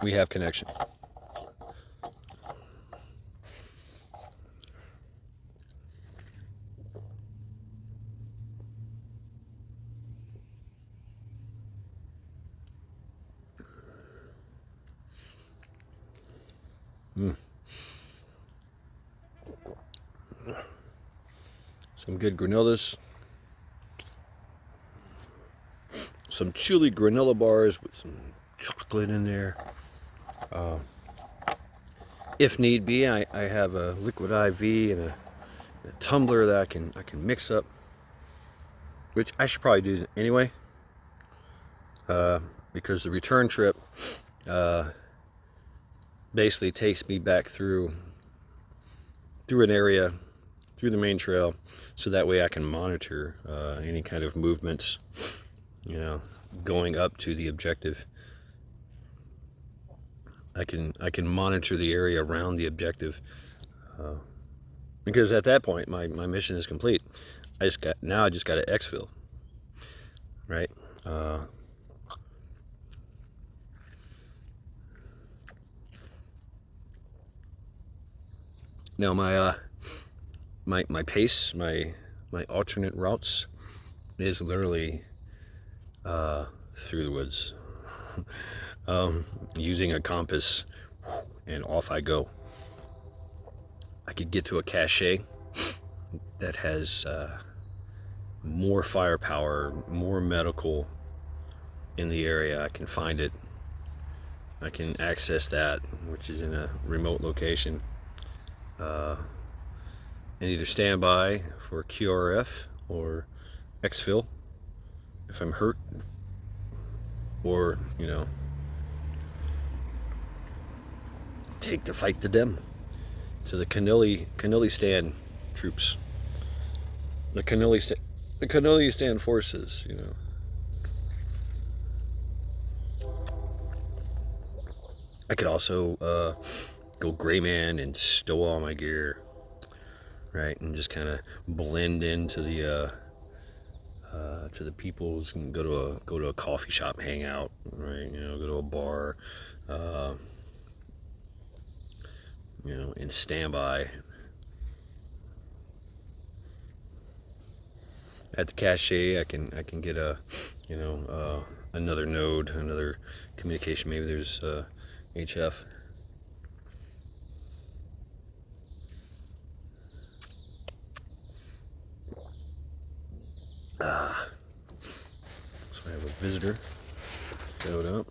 we have connection. Some good granolas. Some chili granola bars with some chocolate in there. If need be, I have a liquid IV and a tumbler that I can mix up, which I should probably do anyway, because the return trip basically takes me back through an area, through the main trail, so that way I can monitor any kind of movements, you know, going up to the objective. I can monitor the area around the objective, because at that point my mission is complete. I just got to exfil, right? Now my pace, my alternate routes is literally through the woods, using a compass, and off I go. I could get to a cache that has more firepower, more medical in the area. I can find it. I can access that, which is in a remote location, and either stand by for QRF or exfil if I'm hurt, or, you know, take the fight to them, to the Canilli Stand troops, the Canilli Stand forces, you know. I could also go gray man and stow all my gear, right, and just kind of blend into the peoples, and go to a coffee shop, hang out, right, you know, go to a bar, you know, and stand by. At the cache, I can get a, you know, another node, another communication. Maybe there's HF. So I have a visitor showed up.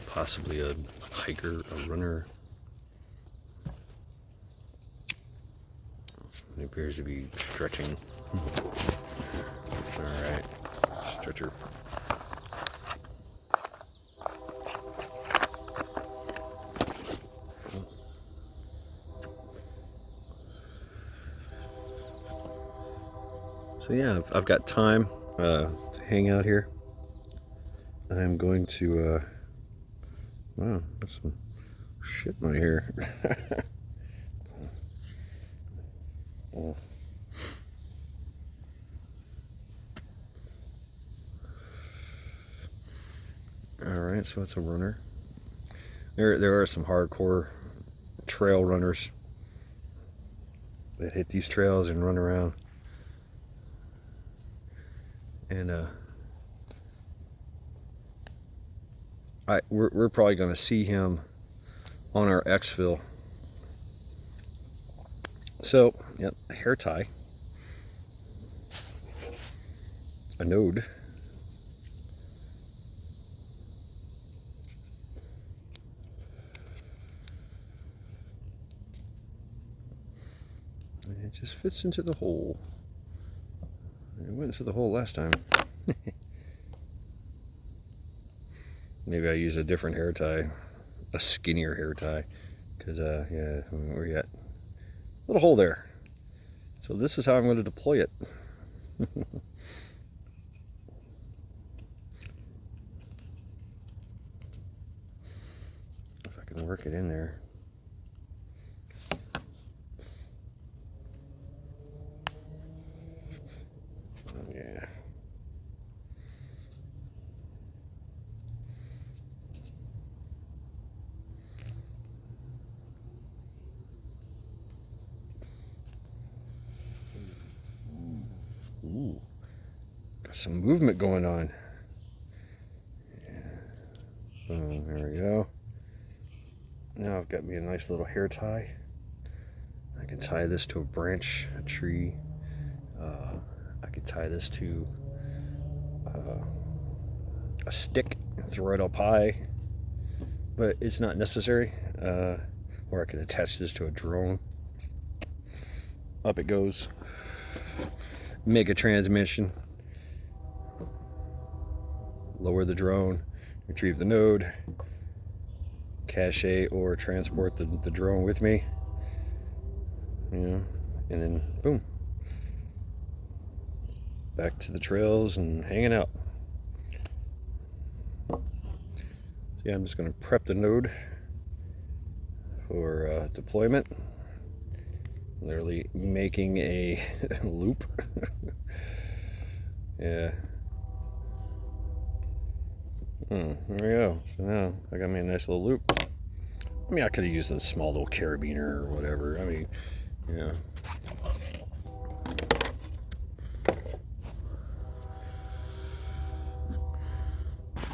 Possibly a hiker, a runner. He appears to be stretching. Alright, stretcher. So yeah, I've got time to hang out here. I'm going to, wow, that's some shit in my hair. Oh. Alright, so it's a runner. There are some hardcore trail runners that hit these trails and run around. And we're probably going to see him on our exfil. So, yep, a hair tie, a node, and it just fits into the hole. It went into the hole last time. Maybe I use a different hair tie, a skinnier hair tie, because yeah, where you at? Little hole there. So this is how I'm going to deploy it. If I can work it in there. Yeah. Ooh, got some movement going on. go. Now I've got me a nice little hair tie. I can tie this to a branch, a tree. I can tie this to a stick and throw it up high, but it's not necessary. Or I could attach this to a drone. Up it goes. Make a transmission. Lower the drone. Retrieve the node. Cache or transport the drone with me. You know, and then boom. Back to the trails and hanging out. So yeah, I'm just going to prep the node for deployment. Literally making a loop. Yeah. There we go. So now I got me a nice little loop. I mean, I could have used a small little carabiner or whatever. I mean, yeah.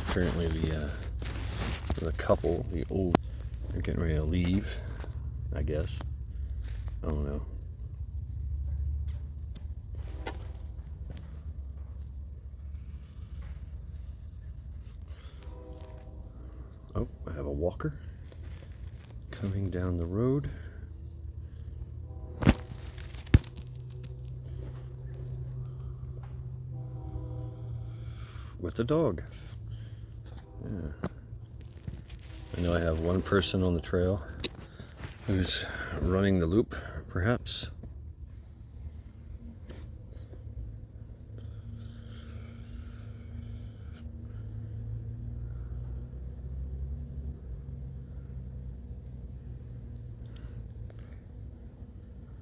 Apparently the couple, the old, they're getting ready to leave, I guess. I don't know. Oh, I have a walker coming down the road. With the dog. Yeah. I know I have one person on the trail who's running the loop, perhaps.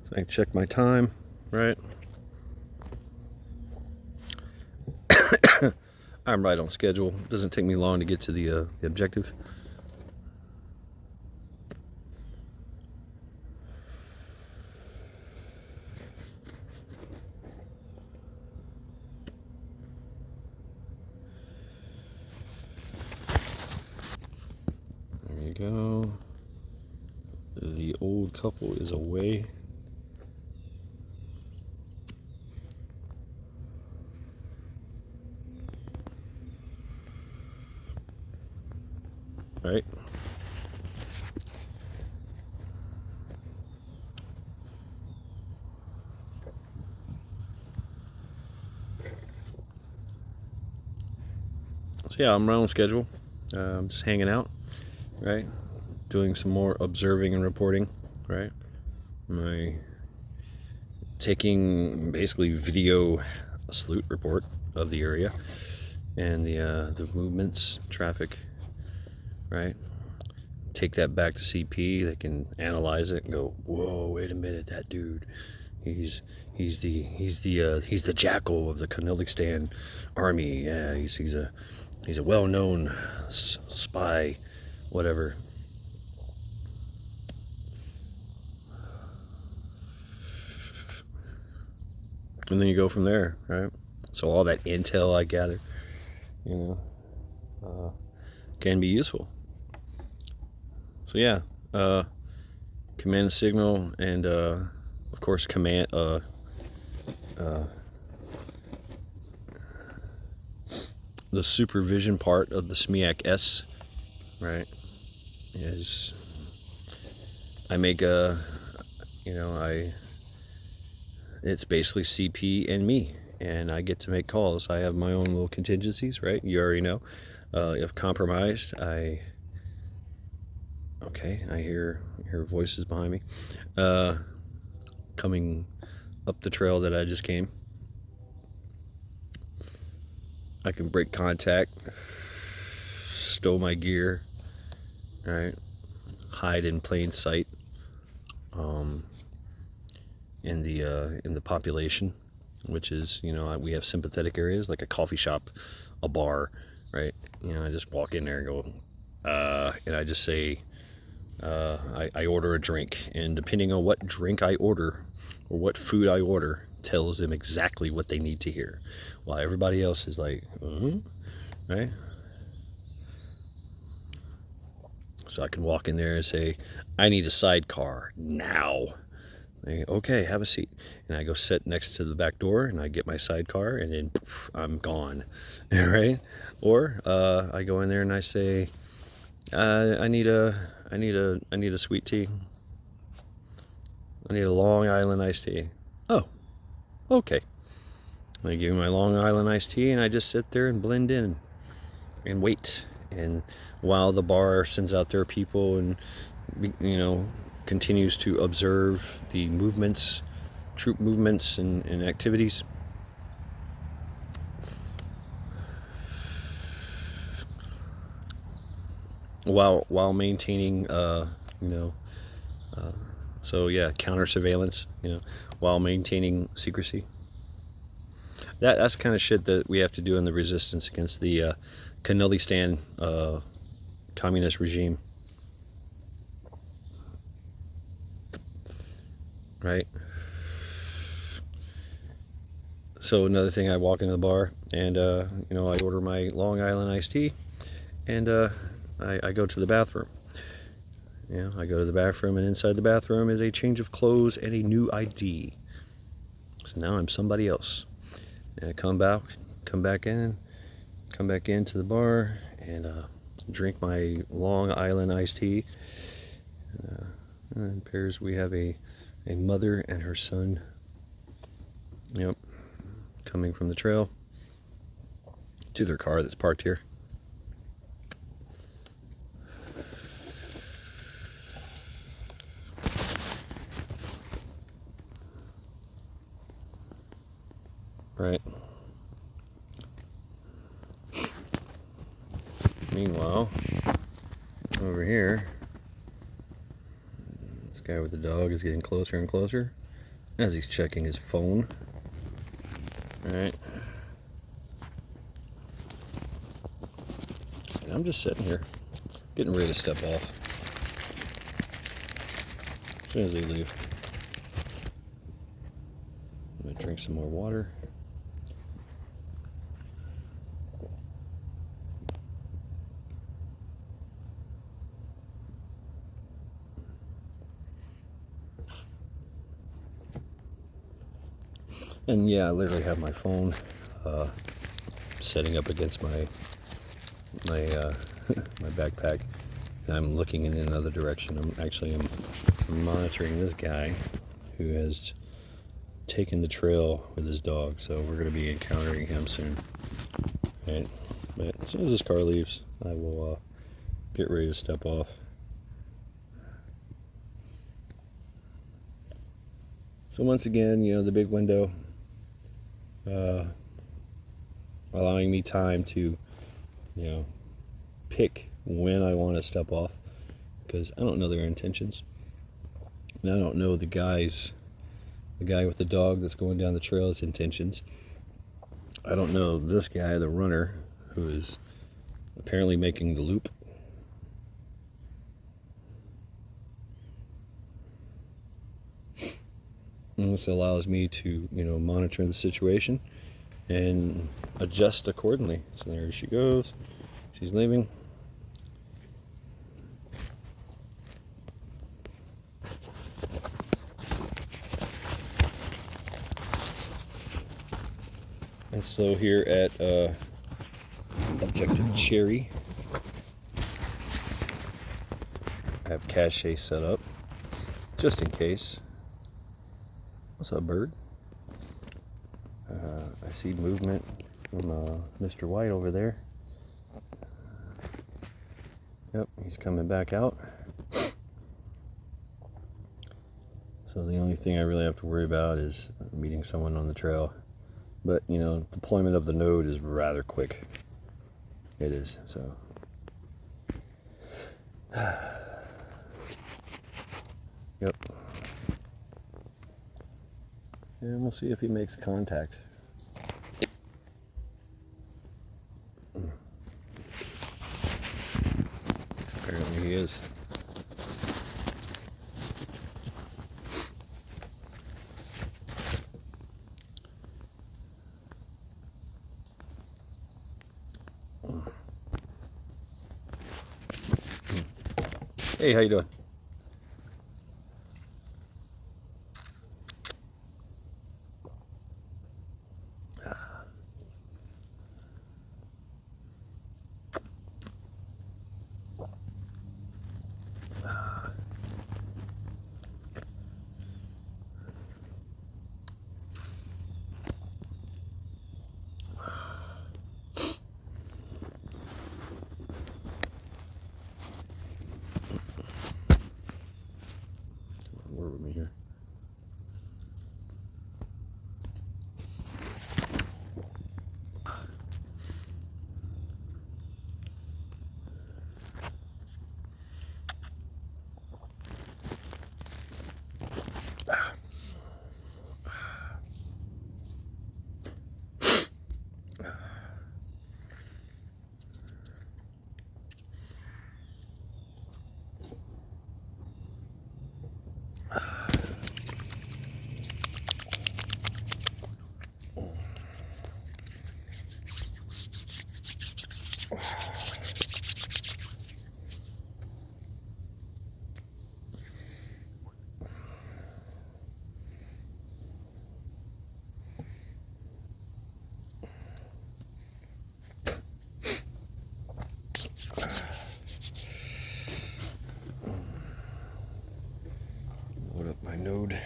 So I check my time, right? I'm right on schedule. It doesn't take me long to get to the objective. There you go. The old couple is away. Right. So yeah, I'm right on schedule. I'm just hanging out, right? Doing some more observing and reporting, right? Taking basically video salute report of the area and the movements, traffic, right? Take that back to CP. They can analyze it and go, "Whoa, wait a minute, that dude, he's the jackal of the Kyrgyzstan army. Yeah, he's a well-known spy, whatever." And then you go from there, right? So all that intel I gather, can be useful. So yeah, command and signal, and of course command. The supervision part of the SMEAC S, right, is I make it's basically CP and me, and I get to make calls. I have my own little contingencies, right? You already know. If compromised, I hear voices behind me, coming up the trail that I just came. I can break contact, stow my gear, right? Hide in plain sight, in the population, which is, we have sympathetic areas like a coffee shop, a bar, right? I just walk in there and go, and I just say, I order a drink, and depending on what drink I order or what food I order, tells them exactly what they need to hear, while everybody else is like, right? So I can walk in there and say, I need a sidecar now. They, okay, have a seat. And I go sit next to the back door and I get my sidecar and then poof, I'm gone. Right? Or I go in there and I say, I need a sweet tea. I need a Long Island iced tea. Oh, okay. I give you my Long Island iced tea and I just sit there and blend in and wait. And while the bar sends out their people and, you know, continues to observe the movements, troop movements and activities. While maintaining, so yeah, counter surveillance, while maintaining secrecy. That's the kind of shit that we have to do in the resistance against the Kanilistan communist regime. Right? So another thing, I walk into the bar and, I order my Long Island iced tea and I go to the bathroom. I go to the bathroom and inside the bathroom is a change of clothes and a new ID. So now I'm somebody else. And I come back into the bar and drink my Long Island iced tea. And in pairs we have a mother and her son. Yep, coming from the trail to their car that's parked here. Right. Meanwhile, over here, this guy with the dog is getting closer and closer as he's checking his phone. Alright. And I'm just sitting here, getting ready to step off. As soon as they leave. I'm gonna drink some more water. And yeah, I literally have my phone setting up against my my backpack, and I'm looking in another direction. I'm monitoring this guy who has taken the trail with his dog, so we're going to be encountering him soon. Right? But as soon as this car leaves, I will get ready to step off. So once again, the big window, allowing me time to, pick when I want to step off, because I don't know their intentions, and I don't know the guy with the dog that's going down the trail's intentions. I don't know this guy, the runner, who is apparently making the loop. And this allows me to, monitor the situation and adjust accordingly. So there she goes. She's leaving. And so here at Objective Cherry, I have cache set up just in case. What's up, bird? I see movement from Mr. White over there. Yep, he's coming back out. So the only thing I really have to worry about is meeting someone on the trail. But, deployment of the node is rather quick. It is, so. Yep. And we'll see if he makes contact. Apparently he is. Hey, how you doing? Where with me here? Load up my node.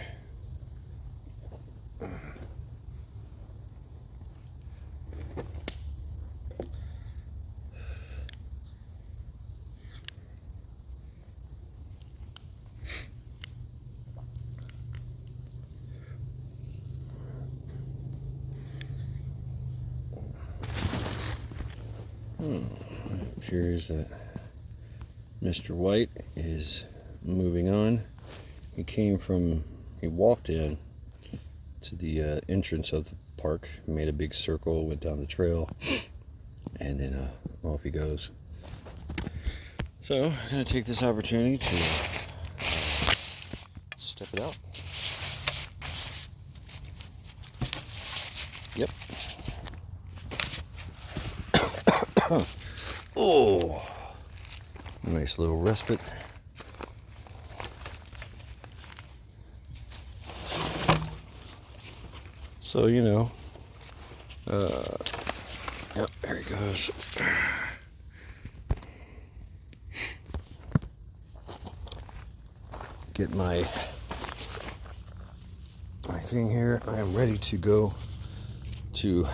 It appears that Mr. White is moving on. He walked in to the entrance of the park, made a big circle, went down the trail, and then off he goes. So I'm going to take this opportunity to step it out. Yep. Oh, nice little respite. So, you know, yep, there he goes. Get my thing here. I am ready to go to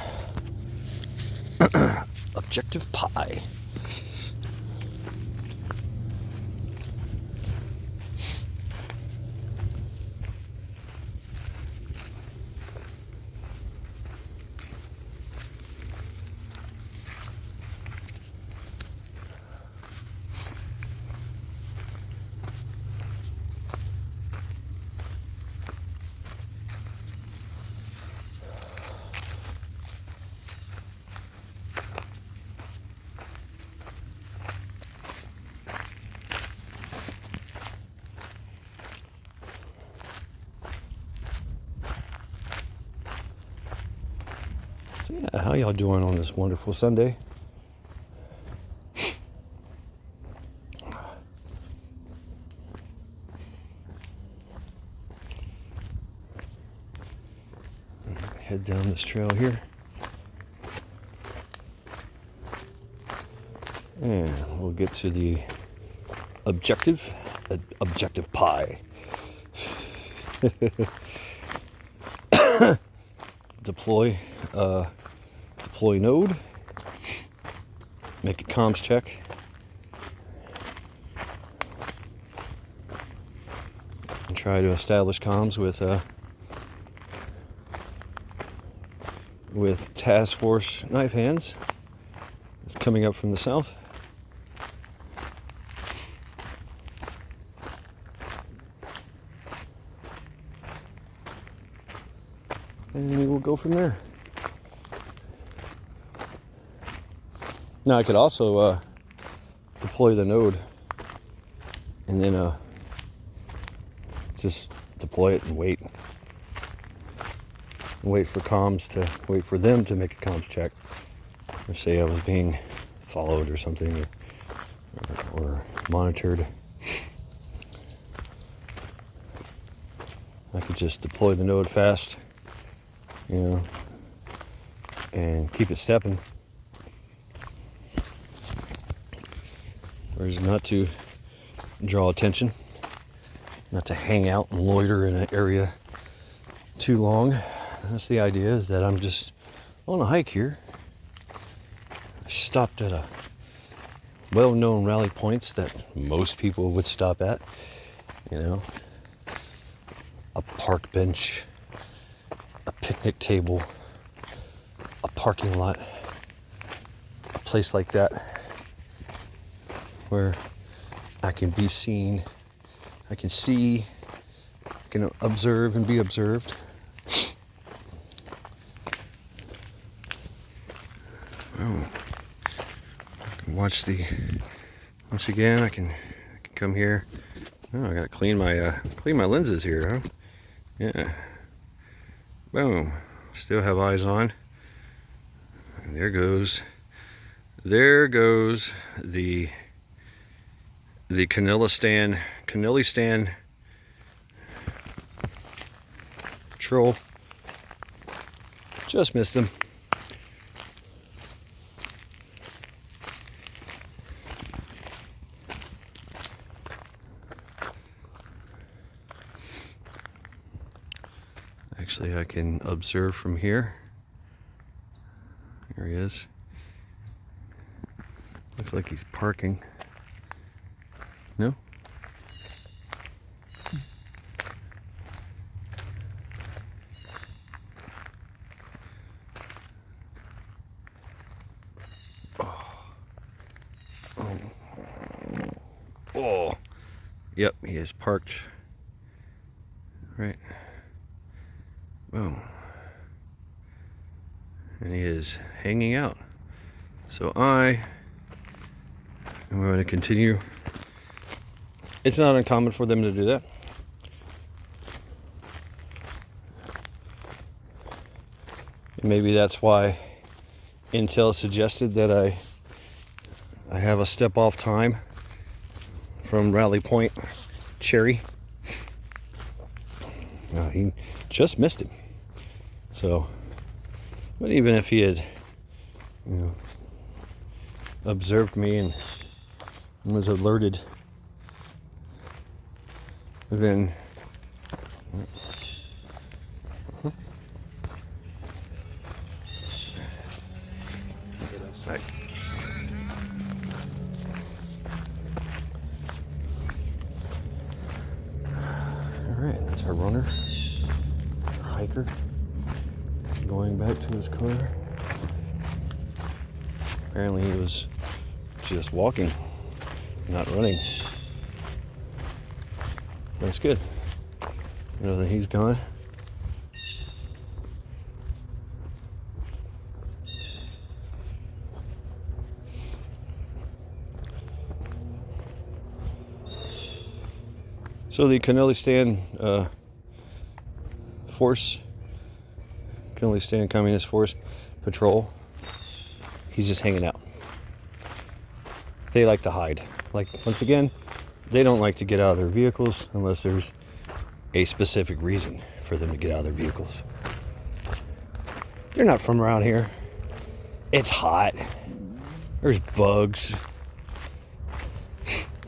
Objective Pie. So yeah, how y'all doing on this wonderful Sunday? Head down this trail here. And we'll get to the objective pie. Deploy node. Make a comms check. And try to establish comms with Task Force Knife Hands. It's coming up from the south. And we'll go from there. Now I could also deploy the node and then just deploy it and wait for them to make a comms check, or say I was being followed or something, or monitored. I could just deploy the node fast, you know, and keep it stepping. Whereas not to draw attention, not to hang out and loiter in an area too long. That's the idea, is that I'm just on a hike here. I stopped at a well-known rally points that most people would stop at, you know, a park bench, a picnic table, a parking lot, a place like that where I can be seen, I can see, I can observe and be observed. Oh, I can watch once again, I can come here. Oh, I gotta clean my lenses here, huh? Yeah. Boom. Still have eyes on. And there goes the Kennelistan troll. Just missed him. Actually, I can observe from here. There he is. Looks like he's parking. No? Oh. Yep, he is parked. Right. Boom. And he is hanging out. So I am going to continue. It's not uncommon for them to do that. And maybe that's why Intel suggested that I have a step off time from Rally Point Cherry. He just missed him. So, but even if he had, you know, observed me and was alerted, then right. All right, that's our runner, our hiker, going back to his car. Apparently he was just walking, not running. So that's good. Now that he's gone. So the Kennelistan Kennelistan Communist Force Patrol, he's just hanging out. They like to hide. Like, once again, they don't like to get out of their vehicles unless there's a specific reason for them to get out of their vehicles. They're not from around here. It's hot. There's bugs.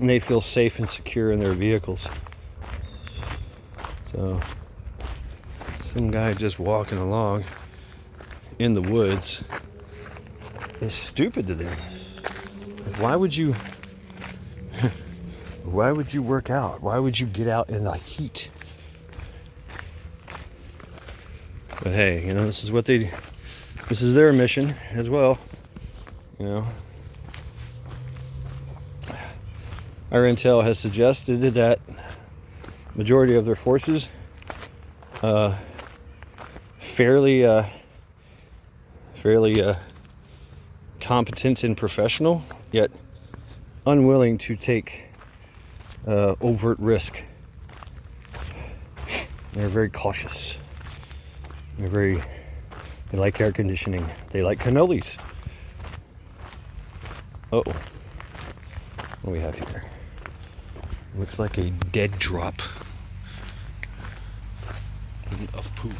And they feel safe and secure in their vehicles. So, some guy just walking along in the woods is stupid to them. Why would you work out? Why would you get out in the heat? But hey, you know, this is their mission as well, you know. Our intel has suggested that majority of their forces fairly competent and professional, yet unwilling to take overt risk. They're very cautious. They like air conditioning. They like cannolis. Uh-oh. What do we have here? Looks like a dead drop. of poop.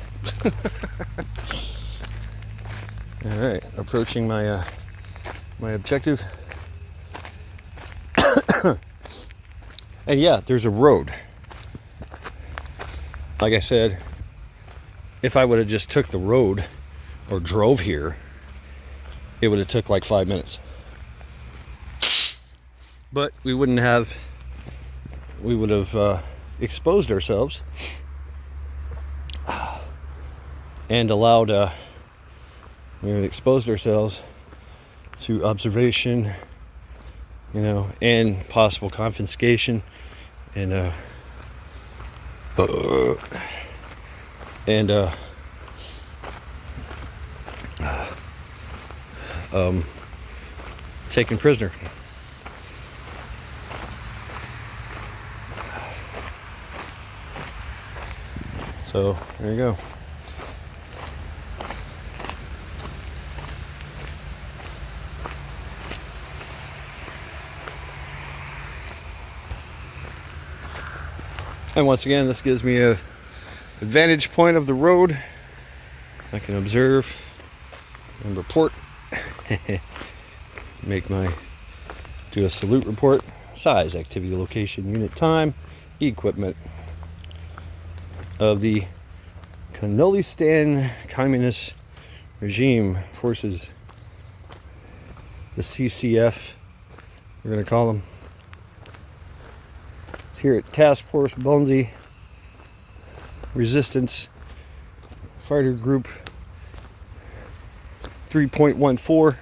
All right, approaching my my objective. And yeah, there's a road. Like I said, if I would have just took the road or drove here, it would have took like 5 minutes. But we would have exposed ourselves and allowed, we would have exposed ourselves to observation, you know, and possible confiscation, and taken prisoner. So there you go. And once again, this gives me a vantage point of the road. I can observe and report. Do a salute report. Size, activity, location, unit, time, equipment of the Kyrgyzstan Communist Regime Forces, the CCF, we're going to call them. It's here at Task Force Bonzi Resistance Fighter Group 3.14.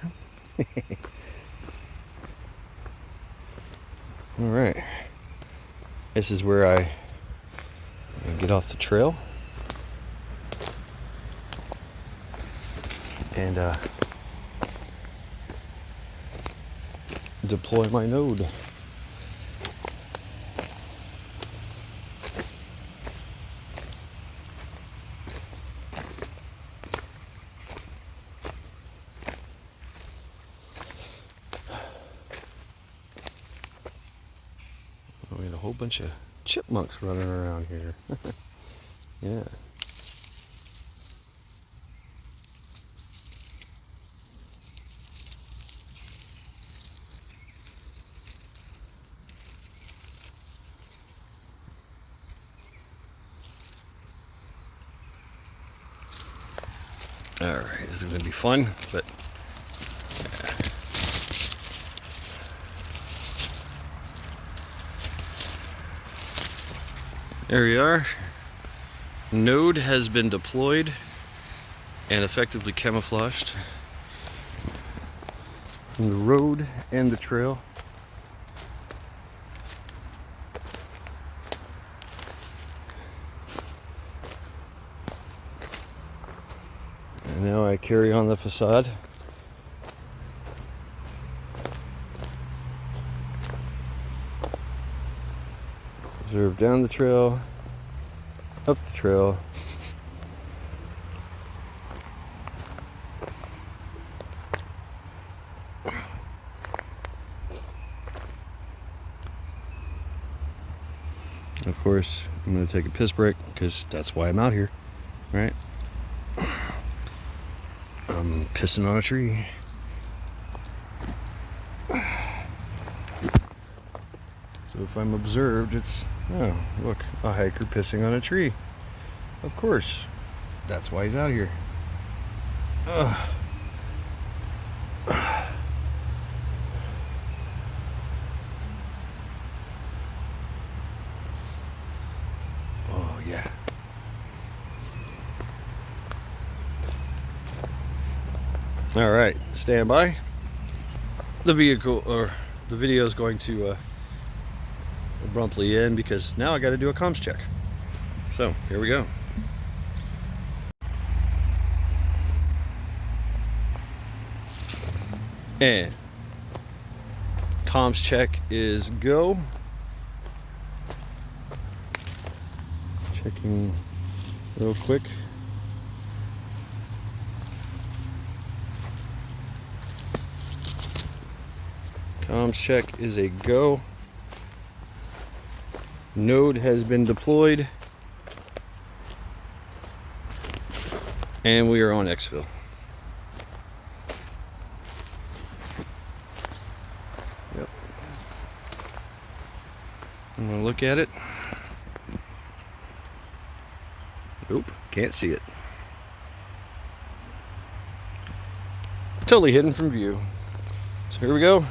All right, this is where I get off the trail and deploy my node. We had a whole bunch of chipmunks running around here. Yeah. All right, this is going to be fun, but there we are. Node has been deployed and effectively camouflaged from the road and the trail. And now I carry on the facade. Observe down the trail, up the trail. Of course, I'm going to take a piss break because that's why I'm out here, right? I'm pissing on a tree. So if I'm observed, it's, oh, look, a hiker pissing on a tree. Of course, that's why he's out here. Ugh. Oh, yeah. All right, stand by. The vehicle, or the video is going to abruptly end because now I got to do a comms check. So here we go. And comms check is go. Checking real quick. Comms check is a go. Node has been deployed. And we are on exfil. Yep. I'm gonna look at it. Oop, can't see it. Totally hidden from view. So here we go.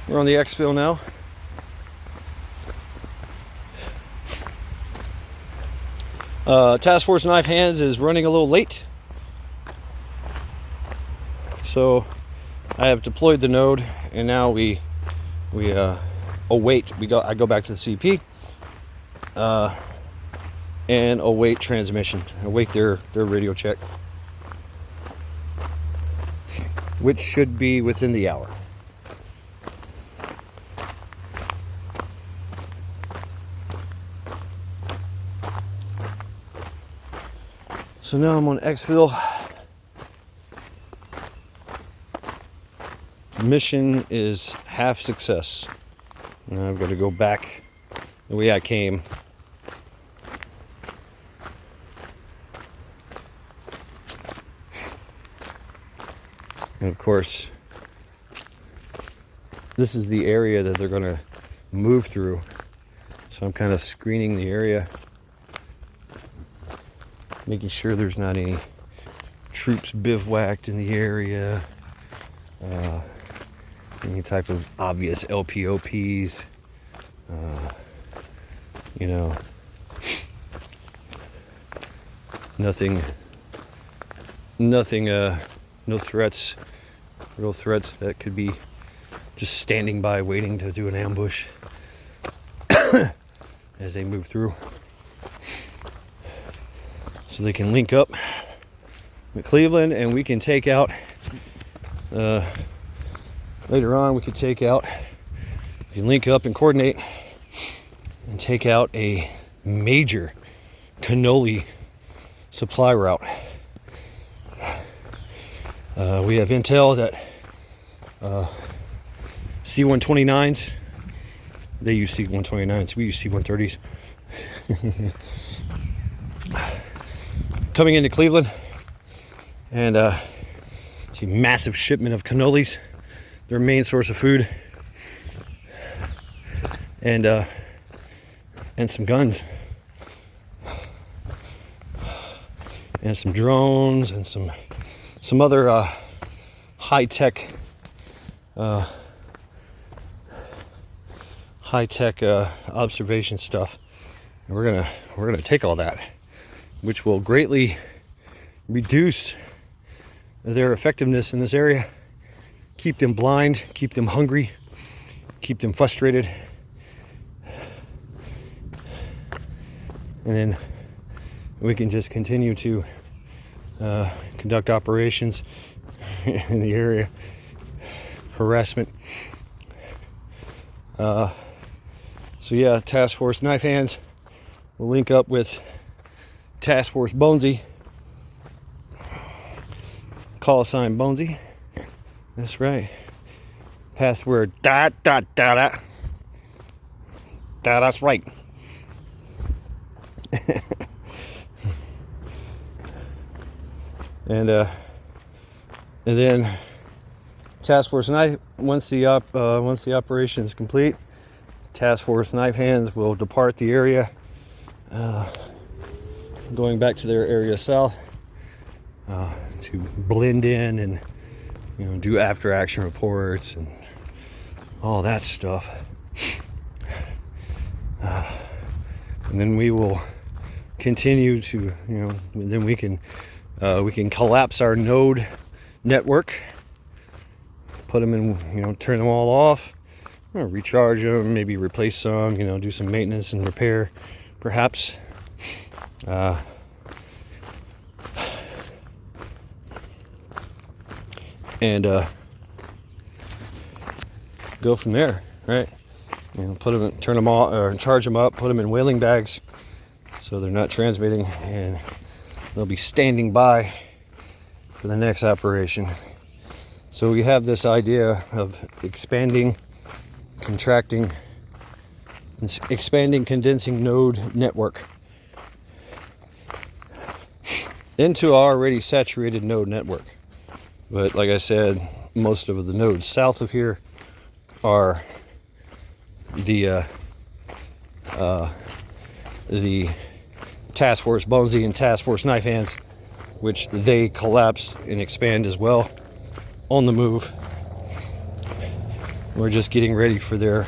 We're on the exfil now. Task Force Knife Hands is running a little late. So I have deployed the node, and now we await. I go back to the CP and await transmission. Await their radio check, which should be within the hour. So now I'm on exfil. Mission is half success. Now I've got to go back the way I came. And of course, this is the area that they're going to move through. So I'm kind of screening the area, making sure there's not any troops bivouacked in the area, any type of obvious LPOPs, you know, nothing, no threats, real threats that could be just standing by waiting to do an ambush as they move through. So they can link up with Cleveland, and we can take out, later on we can link up and coordinate and take out a major cannoli supply route. We have intel that C-129s, they use C-129s, we use C-130s. Coming into Cleveland, and it's a massive shipment of cannolis, their main source of food, and some guns, and some drones, and some other high-tech observation stuff. And we're gonna take all that, which will greatly reduce their effectiveness in this area, keep them blind, keep them hungry, keep them frustrated, and then we can just continue to conduct operations in the area, harassment. So yeah, Task Force Knife Hands will link up with Task Force Bonesy. Call sign Bonesy. That's right. Password dot. That's right. And then Task Force Knife, once the operation is complete, Task Force Knife Hands will depart the area, going back to their area south, to blend in and, you know, do after action reports and all that stuff. And then we will continue to, you know, then we can collapse our node network, put them in, you know, turn them all off, recharge them, maybe replace some, you know, do some maintenance and repair, perhaps. And go from there, right? You know, put them, turn them off, or charge them up, put them in whaling bags, so they're not transmitting, and they'll be standing by for the next operation. So we have this idea of expanding, contracting, expanding, condensing node network. into our already saturated node network. But like I said, most of the nodes south of here are the Task Force Bonesy and Task Force Knife Hands, which they collapse and expand as well on the move. We're just getting ready for their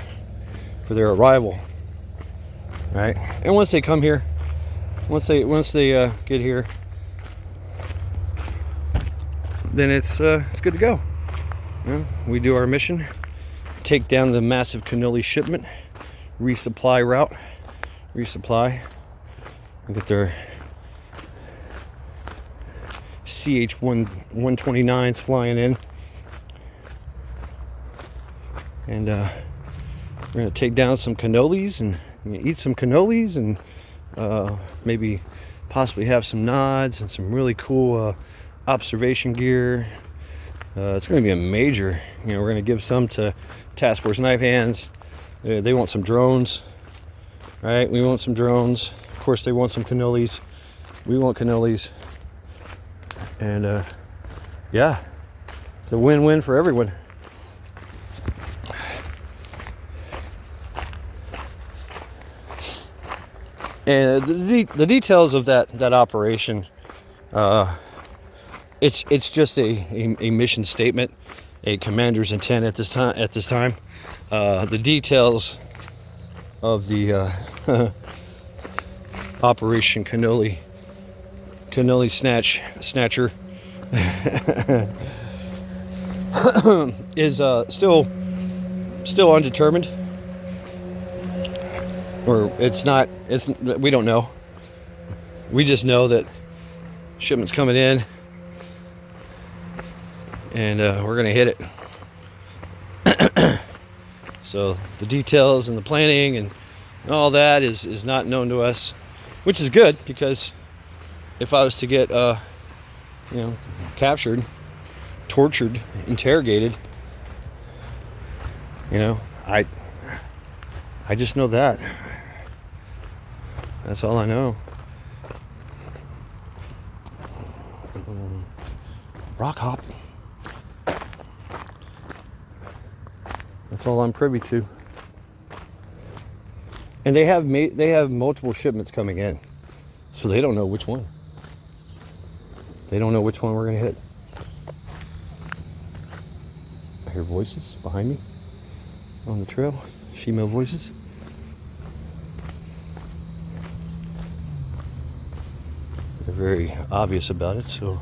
arrival, right? And once they come here, once they get here, then it's good to go. You know, we do our mission, take down the massive cannoli shipment, resupply route, and get their CH-129s flying in, and we're gonna take down some cannolis and eat some cannolis, and maybe possibly have some nods and some really cool observation gear. It's going to be a major, we're going to give some to Task Force Knife Hands. They want some drones, right? We want some drones. Of course, they want some cannolis. We want cannolis. And yeah, it's a win-win for everyone. And the details of that operation, it's just a mission statement, a commander's intent at this time. The details of the Operation Cannoli Snatcher is still undetermined, or we don't know. We just know that shipment's coming in, and we're gonna hit it. So the details and the planning and all that is not known to us, which is good, because if I was to get captured, tortured, interrogated, I just know that. That's all I know. Rock hop. That's all I'm privy to. And they have multiple shipments coming in, so they don't know which one. They don't know which one we're gonna hit. I hear voices behind me on the trail, female voices. They're very obvious about it, so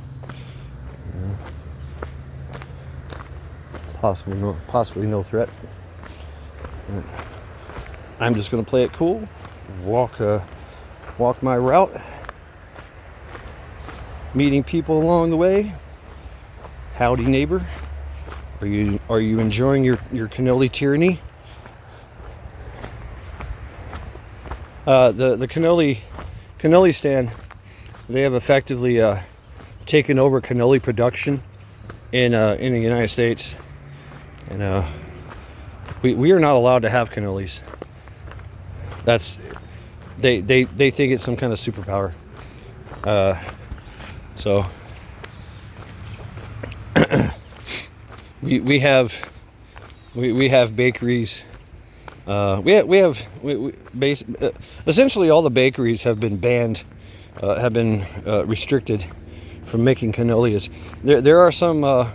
possibly no threat. I'm just gonna play it cool, walk my route, meeting people along the way. Howdy, neighbor. Are you enjoying your cannoli tyranny? The cannoli stand, they have effectively taken over cannoli production in the United States, and we are not allowed to have cannolis. That's they think it's some kind of superpower. So we have bakeries. Essentially all the bakeries have been banned, have been restricted from making cannolis. There are some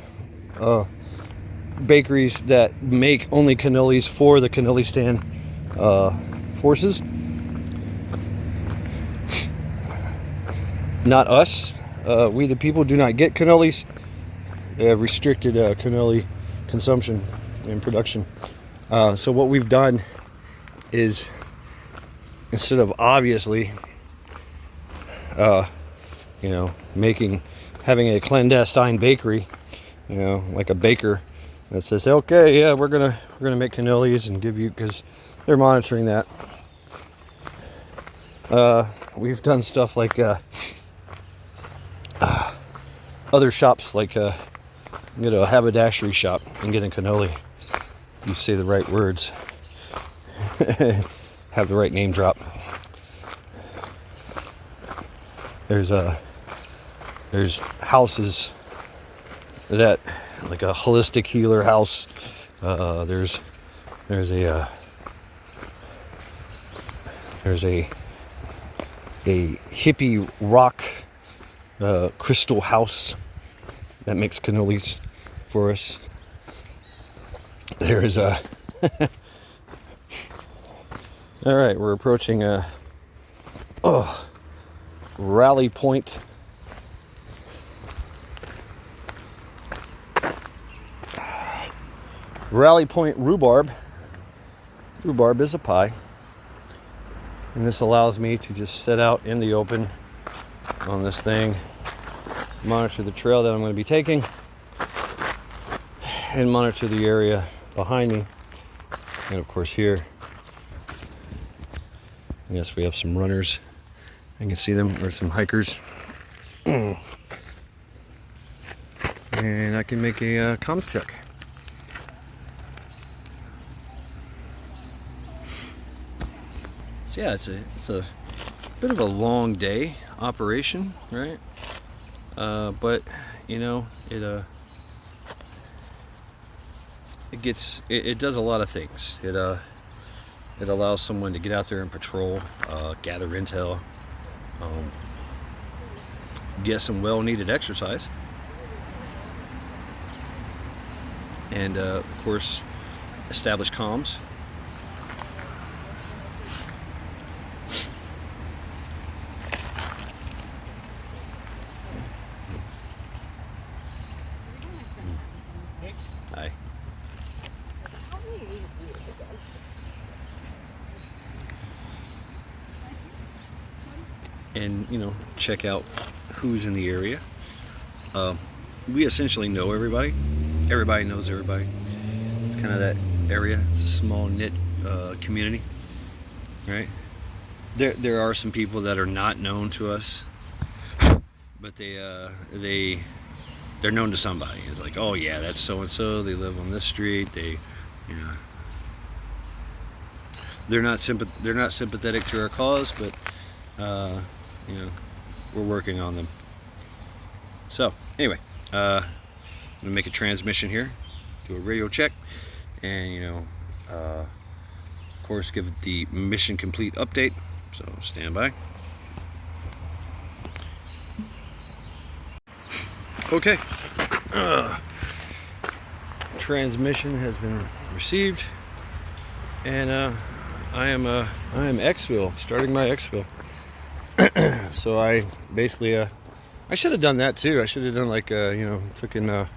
bakeries that make only cannolis for the cannoli stand forces. Not us. We the people do not get cannolis. They have restricted cannoli consumption and production. So what we've done is, instead of obviously having a clandestine bakery, like a baker that says, okay, yeah, we're gonna make cannolis and give you, because they're monitoring that. We've done stuff like other shops, like a haberdashery shop and get a cannoli. If you say the right words, have the right name drop. There's There's houses that, like a holistic healer house. There's a hippie rock crystal house that makes cannolis for us. There is a all right, we're approaching Rally Point. Rally Point rhubarb. Rhubarb is a pie. And this allows me to just set out in the open on this thing, monitor the trail that I'm going to be taking, and monitor the area behind me. And of course here, yes, we have some runners. I can see them, or some hikers. And I can make a comm check. So yeah, it's a bit of a long day operation, right? But you know, it does a lot of things. It allows someone to get out there and patrol, gather intel, get some well-needed exercise, and of course establish comms. Hi. And you know, check out who's in the area. We essentially know everybody. Everybody knows everybody. It's kind of that area. It's a small knit community, right? There are some people that are not known to us, but they're known to somebody. It's like, oh yeah, that's so and so. They live on this street. They, you know, they're not sympathetic to our cause, but you know, we're working on them. So anyway, I'm gonna make a transmission here, do a radio check, and you know, of course, give the mission complete update. So stand by. Okay. Transmission has been received, and I am exfil, starting my exfil. So I basically I should have done that too. I should have done like you know, taken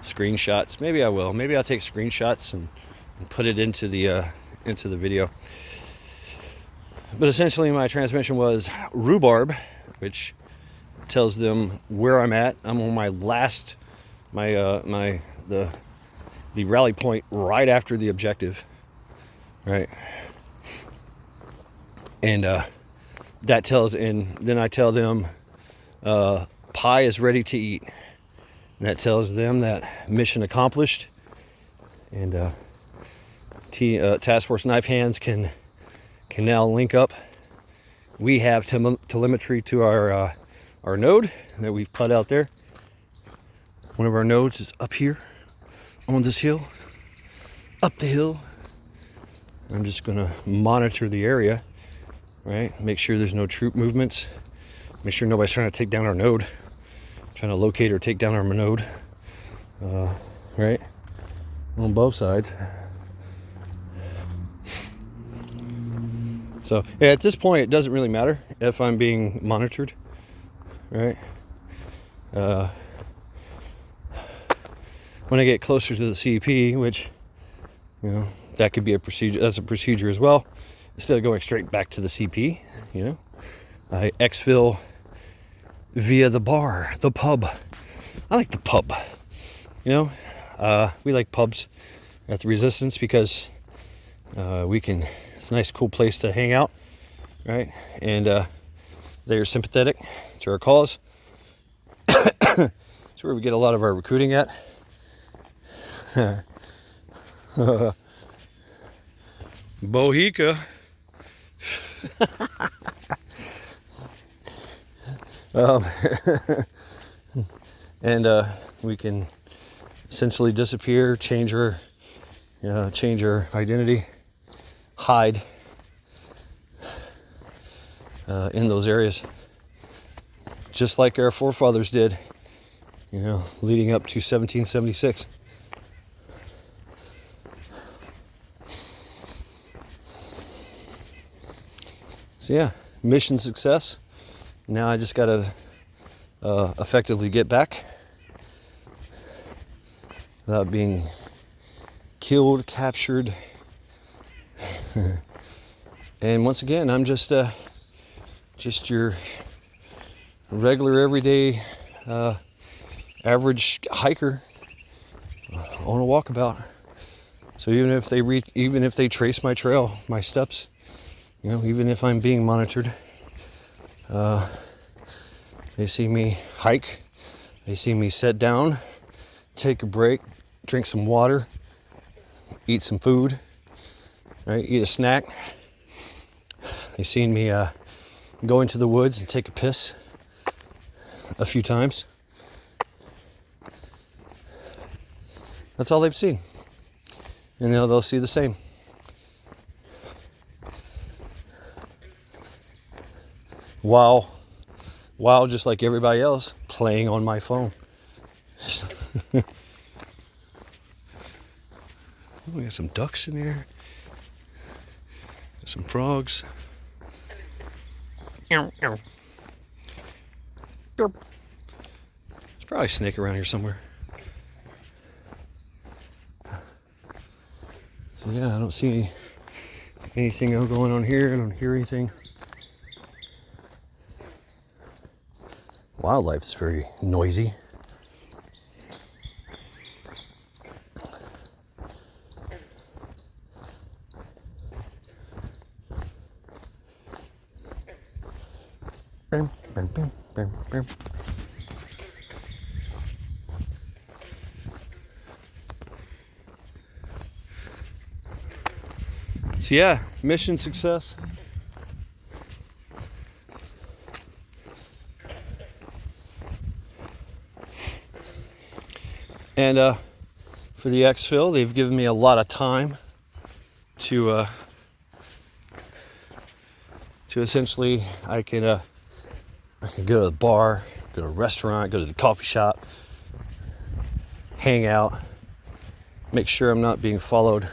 screenshots. Maybe I will. Maybe I'll take screenshots and put it into the video. But essentially, my transmission was rhubarb, which tells them where I'm at. I'm on my last, the rally point right after the objective, right? And that tells, and then I tell them pie is ready to eat, and that tells them that mission accomplished. And Task Force Knife Hands can now link up. We have telemetry to our node that we've put out there. One of our nodes is up here on this hill, up the hill. I'm just gonna monitor the area, right? Make sure there's no troop movements. Make sure nobody's trying to take down our node, trying to locate or take down our node, right? On both sides. So yeah, at this point, it doesn't really matter if I'm being monitored, right? When I get closer to the CP, which, you know, that could be a procedure. That's a procedure as well. Instead of going straight back to the CP, you know, I exfil via the bar, the pub. I like the pub. You know, we like pubs at the Resistance because we can. It's a nice, cool place to hang out, right? And they're sympathetic to our cause. It's where we get a lot of our recruiting at. Bohica. um, and we can essentially disappear, change our identity, hide in those areas, just like our forefathers did, leading up to 1776. So yeah, mission success. Now I just gotta effectively get back without being killed, captured. And once again, I'm just your regular, everyday, average hiker on a walkabout. So even if they trace my trail, my steps, even if I'm being monitored, they see me hike, they see me sit down, take a break, drink some water, eat some food, right? Eat a snack. They seen me go into the woods and take a piss a few times. That's all they've seen. And they'll see the same. While just like everybody else, playing on my phone. We got some ducks in here. Got some frogs. There's probably a snake around here somewhere. So yeah, I don't see anything going on here. I don't hear anything. Wildlife's very noisy. Bam, bam, bam, bam, bam. So yeah, mission success. And for the exfil, they've given me a lot of time to essentially, I can go to the bar, go to a restaurant, go to the coffee shop, hang out, make sure I'm not being followed,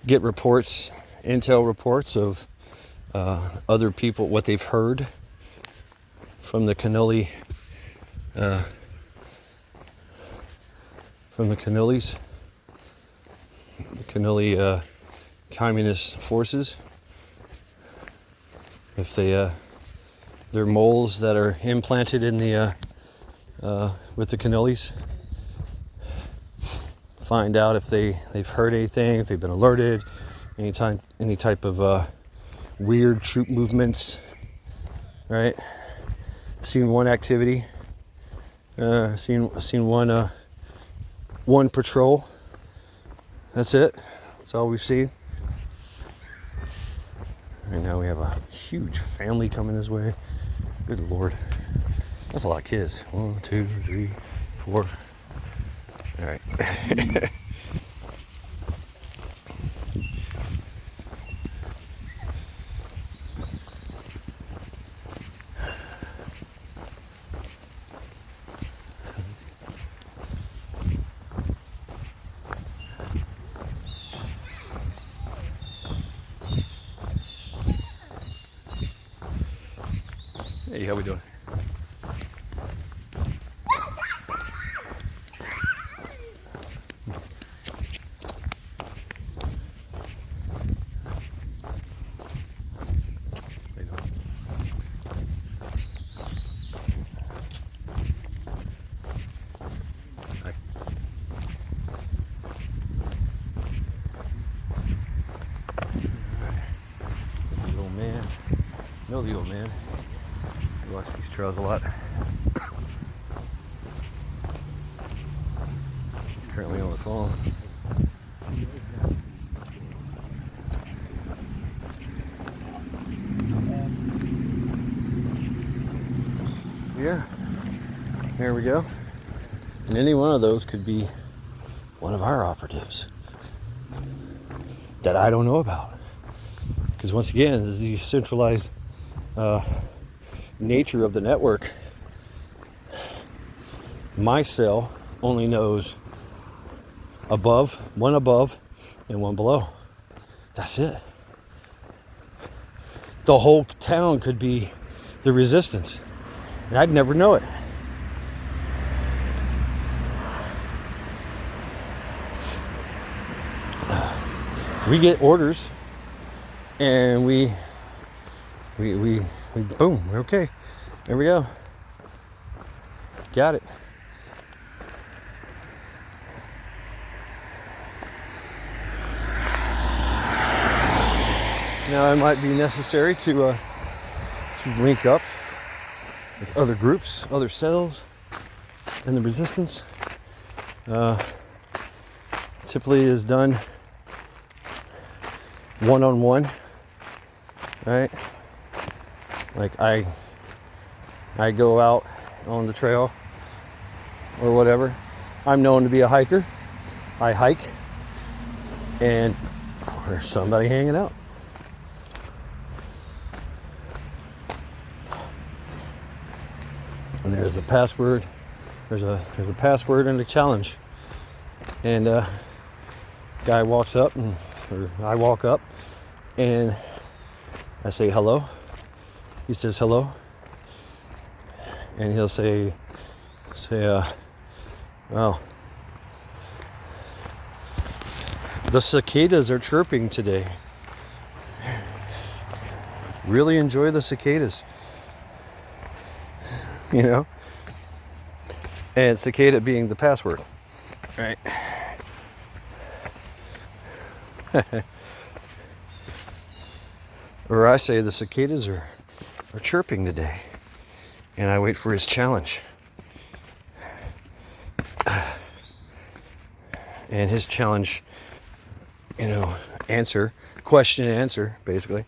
get reports, intel reports of other people, what they've heard from the cannoli, communist forces. If they're moles that are implanted in the with the cannolis, find out if they've heard anything, if they've been alerted, any type of weird troop movements, right? Seen one activity, seen one patrol. That's it. That's all we've seen. Right now we have a huge family coming this way. Good Lord. That's a lot of kids. 1, 2, 3, 4. All right. Hey, how we doing? The old man. I watch these trails a lot. He's currently on the phone. Yeah. There we go. And any one of those could be one of our operatives that I don't know about. Because once again, the decentralized nature of the network, my cell only knows one above and one below. That's it. The whole town could be the resistance, and I'd never know it. We get orders, and we boom, we're okay. There we go. Got it. Now it might be necessary to link up with other groups, other cells in the resistance. Typically is done one-on-one, right? Like I go out on the trail or whatever. I'm known to be a hiker. I hike, and there's somebody hanging out. And there's a password. There's a password and a challenge. And guy walks up, or I walk up, and I say hello. He says hello, and he'll say, well, the cicadas are chirping today. Really enjoy the cicadas. You know? And cicada being the password. Right? Or I say the cicadas are chirping today. And I wait for his challenge. And his challenge, question and answer, basically,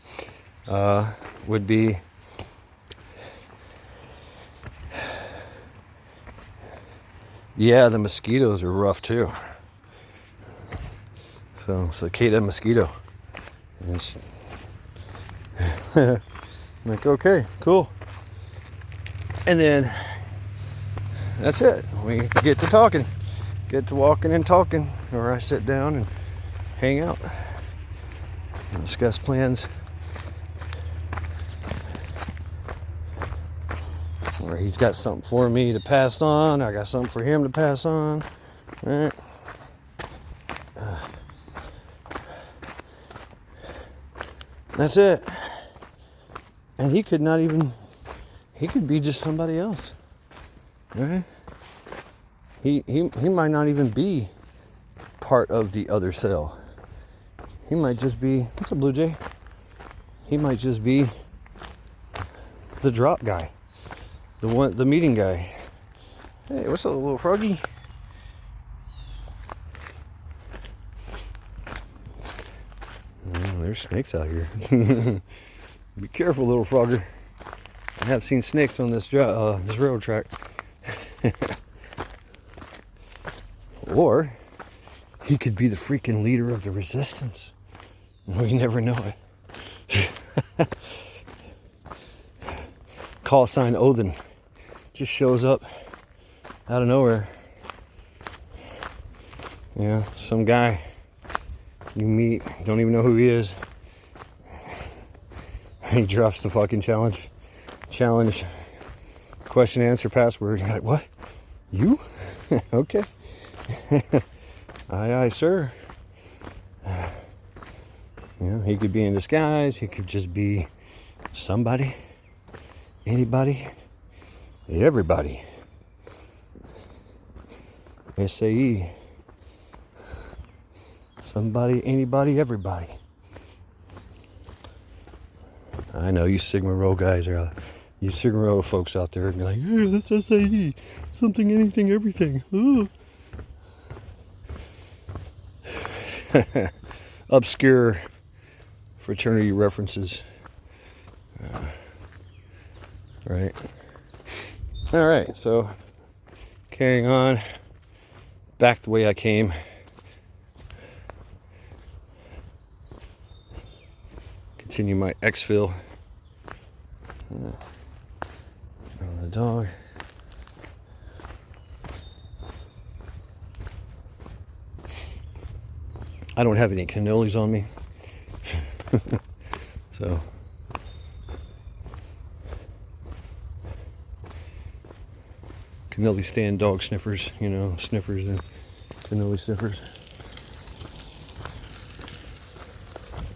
would be, yeah, the mosquitoes are rough too. So, cicada mosquito. I'm like, okay, cool. And then that's it. We get to talking, get to walking and talking, or I sit down and hang out and discuss plans. Or he's got something for me to pass on. I got something for him to pass on. All right. That's it. And he could be just somebody else. Right? He might not even be part of the other cell. He might just be, what's up, Blue Jay? He might just be the drop guy. The meeting guy. Hey, what's up, little froggy? Oh, there's snakes out here. Be careful, little frogger. I have seen snakes on this railroad track. Or he could be the freaking leader of the resistance. We never know it. Call sign Odin just shows up out of nowhere. Some guy you meet, don't even know who he is. He drops the fucking challenge, question, answer, password. You're like, what? You? Okay. Aye, sir. He could be in disguise. He could just be somebody, anybody, everybody. SAE. Somebody, anybody, everybody. I know you Sigma Rho guys are, you Sigma Rho folks out there, and you're like, hey, that's SAE. Something, anything, everything. Ooh. Obscure fraternity references. Right? All right, so carrying on back the way I came. Continue my exfil on the dog. I don't have any cannolis on me. So cannoli stand dog sniffers, you know, sniffers and cannoli sniffers.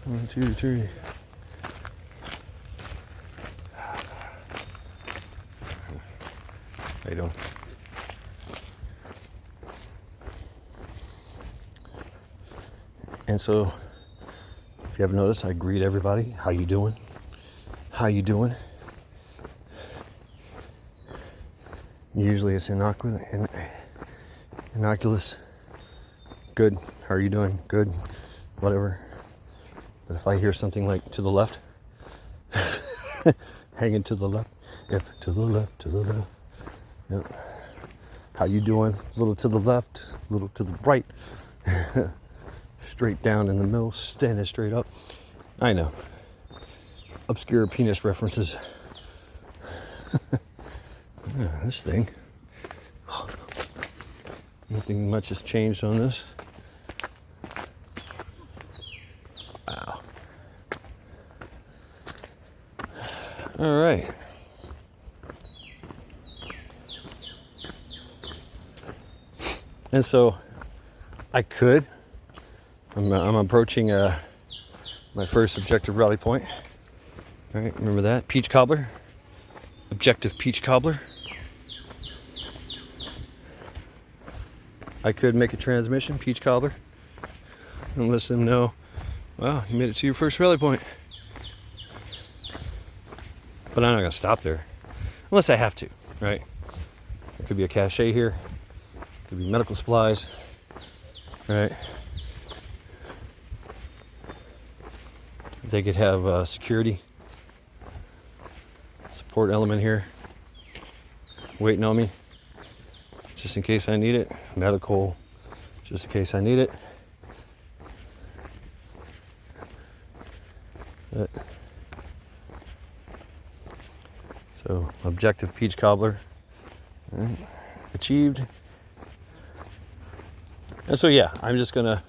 1, 2, 3. How you doing? And so, if you haven't noticed, I greet everybody. How you doing? How you doing? Usually it's innocuous. Good. How are you doing? Good. Whatever. But if I hear something like to the left, hanging to the left, if to the left, to the left. Yep. How you doing? A little to the left, a little to the right. Straight down in the middle, standing straight up. I know. Obscure penis references. This thing. Nothing much has changed on this. Wow. All right. And so I could. I'm approaching my first objective rally point. All right, remember that? Peach cobbler. Objective peach cobbler. I could make a transmission, peach cobbler, and let them know, wow, you made it to your first rally point. But I'm not gonna stop there, unless I have to, right? There could be a cache here, could be medical supplies, right? They could have security, support element here, waiting on me, just in case I need it. Medical, just in case I need it. But, so, objective peach cobbler, right, achieved. And so, yeah, I'm just gonna.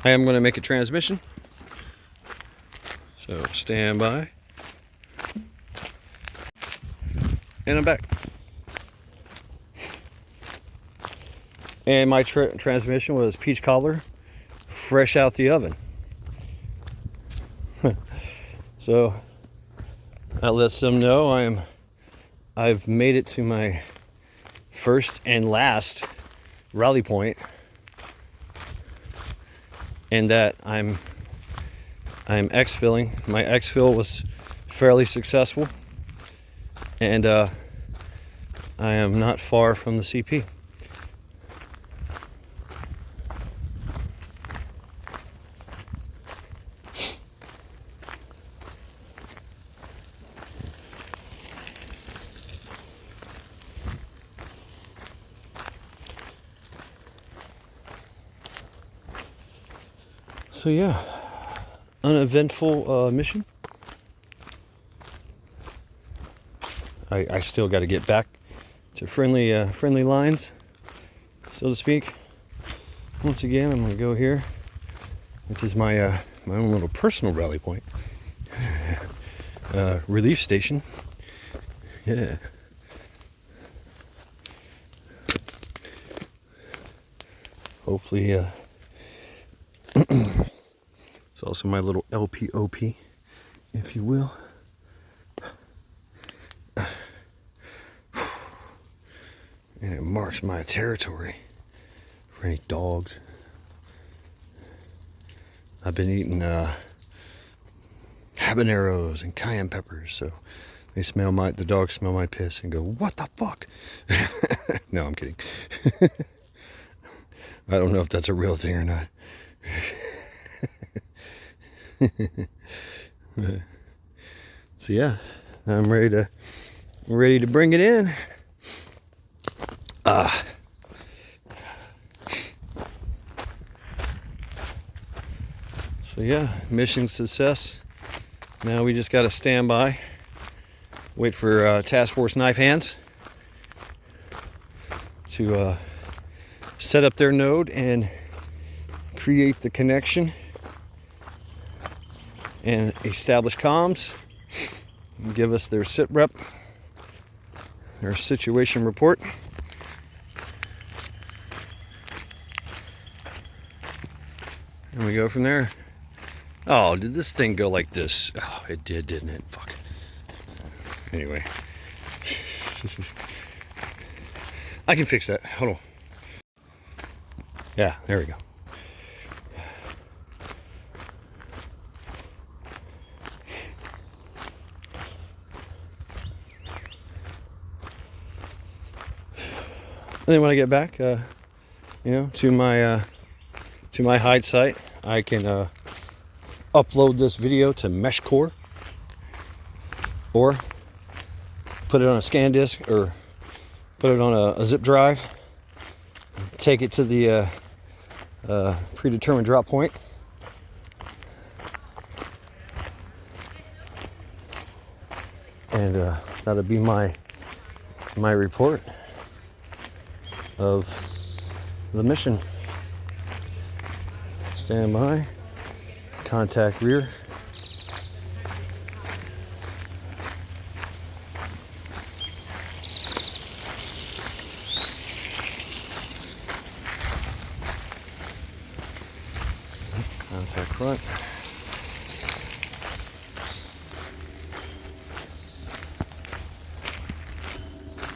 I am gonna make a transmission. So stand by. And I'm back. And my transmission was peach cobbler, fresh out the oven. So that lets them know I've made it to my first and last rally point, and that I'm exfilling. My exfil was fairly successful, and I am not far from the CP. So yeah, uneventful mission. I still got to get back to friendly lines, so to speak. Once again, I'm going to go here, which is my my own little personal rally point, relief station. Yeah. Hopefully, it's also my little LPOP, if you will. And it marks my territory for any dogs. I've been eating habaneros and cayenne peppers, so they smell the dogs smell my piss and go, "What the fuck?" No, I'm kidding. I don't know if that's a real thing or not. So yeah, I'm ready to bring it in. So yeah, mission success. Now we just got to stand by, wait for Task Force Knife Hands to set up their node and create the connection and establish comms and give us their sit rep, their situation report. And we go from there. Oh, did this thing go like this? Oh, it did, didn't it? Fuck. Anyway. I can fix that. Hold on. Yeah, there we go. And then when I get back, to my hide site, I can upload this video to MeshCore, or put it on a scan disk, or put it on a zip drive, take it to the predetermined drop point, and that'll be my report of the mission. Stand by, contact rear. Contact front.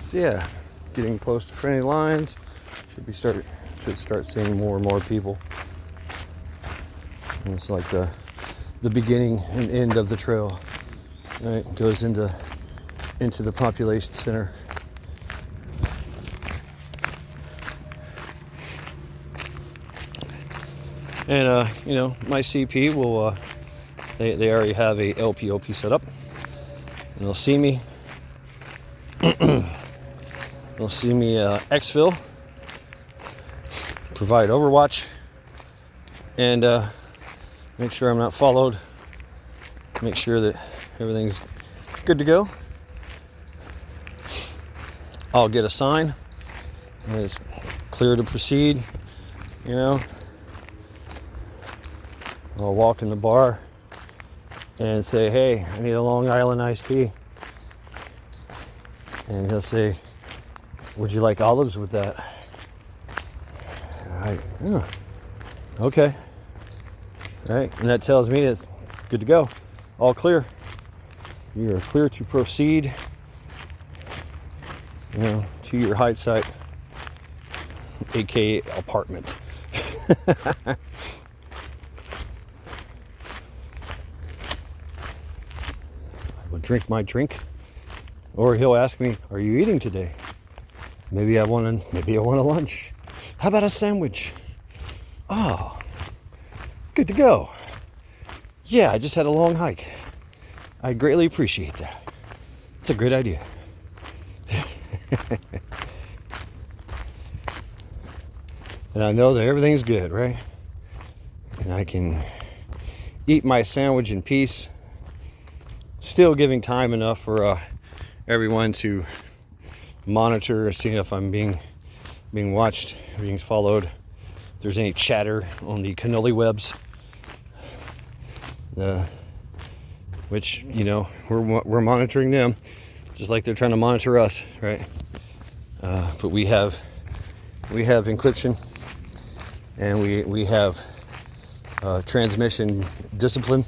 So yeah, getting close to friendly lines. Should start seeing more and more people. And it's like the beginning and end of the trail. Right? It goes into the population center. And my CP will they already have a LPOP set up, and they'll see me. They'll see me exfil, provide overwatch, and make sure I'm not followed. Make sure that everything's good to go. I'll get a sign and it's clear to proceed. I'll walk in the bar and say, "Hey, I need a Long Island iced tea." And he'll say, "Would you like olives with that?" Okay. Right, and that tells me it's good to go. All clear. You are clear to proceed, to your hide site, aka apartment. I will drink my drink, or he'll ask me, "Are you eating today?" Maybe I want a lunch. How about a sandwich? Oh, good to go. Yeah, I just had a long hike. I greatly appreciate that. It's a great idea. And I know that everything's good, right? And I can eat my sandwich in peace, still giving time enough for everyone to monitor, see if I'm being watched, being followed. If there's any chatter on the cannoli webs, which we're monitoring them, just like they're trying to monitor us, right? But we have encryption, and we have transmission discipline.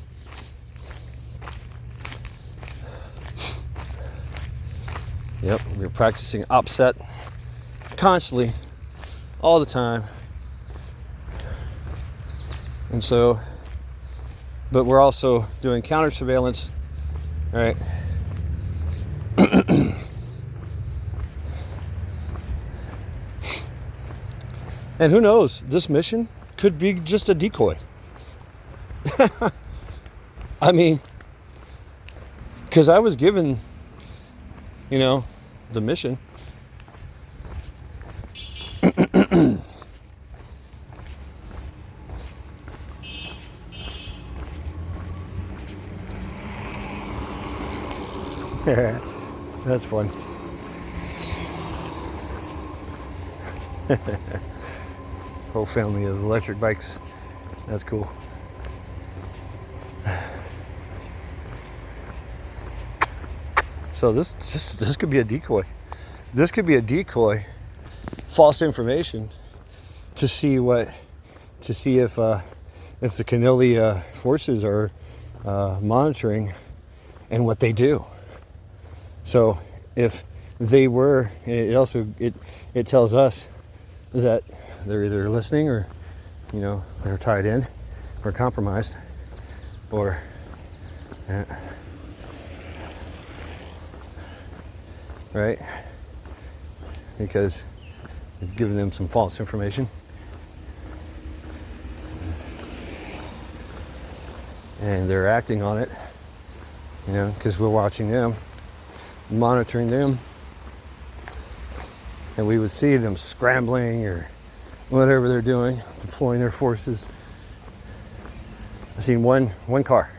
Yep, we're practicing OPSET constantly, all the time. And so, but we're also doing counter surveillance, right? And who knows, this mission could be just a decoy. I mean, because I was given, you know, the mission. That's fun. Whole family of electric bikes. That's cool. So this could be a decoy. This could be a decoy, false information, to see if the Canili forces are monitoring and what they do. So if they were, it tells us that they're either listening or, you know, they're tied in or compromised, or right, because it's giving them some false information. And they're acting on it, you know, because we're watching them, monitoring them, and we would see them scrambling or whatever they're doing, deploying their forces. I've seen one car,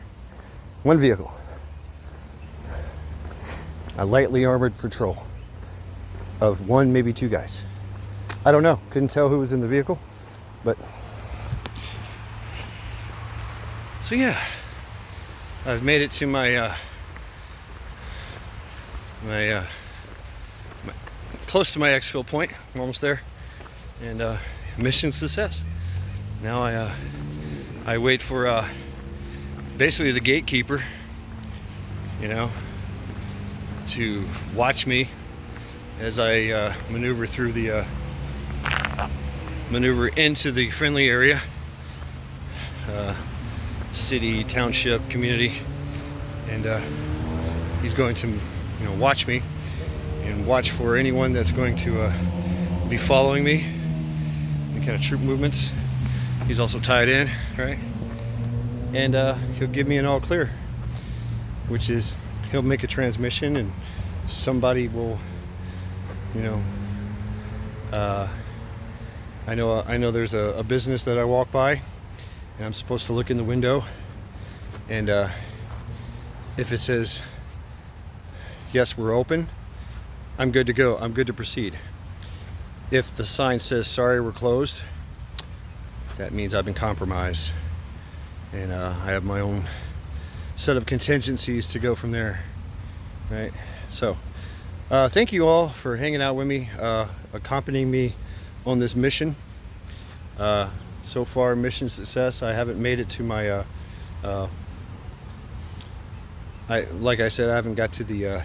one vehicle, a lightly armored patrol of one, maybe two guys. I don't know, couldn't tell who was in the vehicle, but so yeah, I've made it to my close to my exfil point. I'm almost there, and mission success. Now I wait for basically the gatekeeper, you know, to watch me as I maneuver through the maneuver into the friendly area, city, township, community, and he's going to, you know, watch me and watch for anyone that's going to be following me, any kind of troop movements. He's also tied in, right? And he'll give me an all clear, which is he'll make a transmission and somebody will, you know, I know there's a business that I walk by, and I'm supposed to look in the window, and if it says yes, we're open, I'm good to go. I'm good to proceed. If the sign says sorry, we're closed, that means I've been compromised, and I have my own set of contingencies to go from there, right? So thank you all for hanging out with me, accompanying me on this mission. So far, mission success. I haven't made it to my like I said, I haven't got to the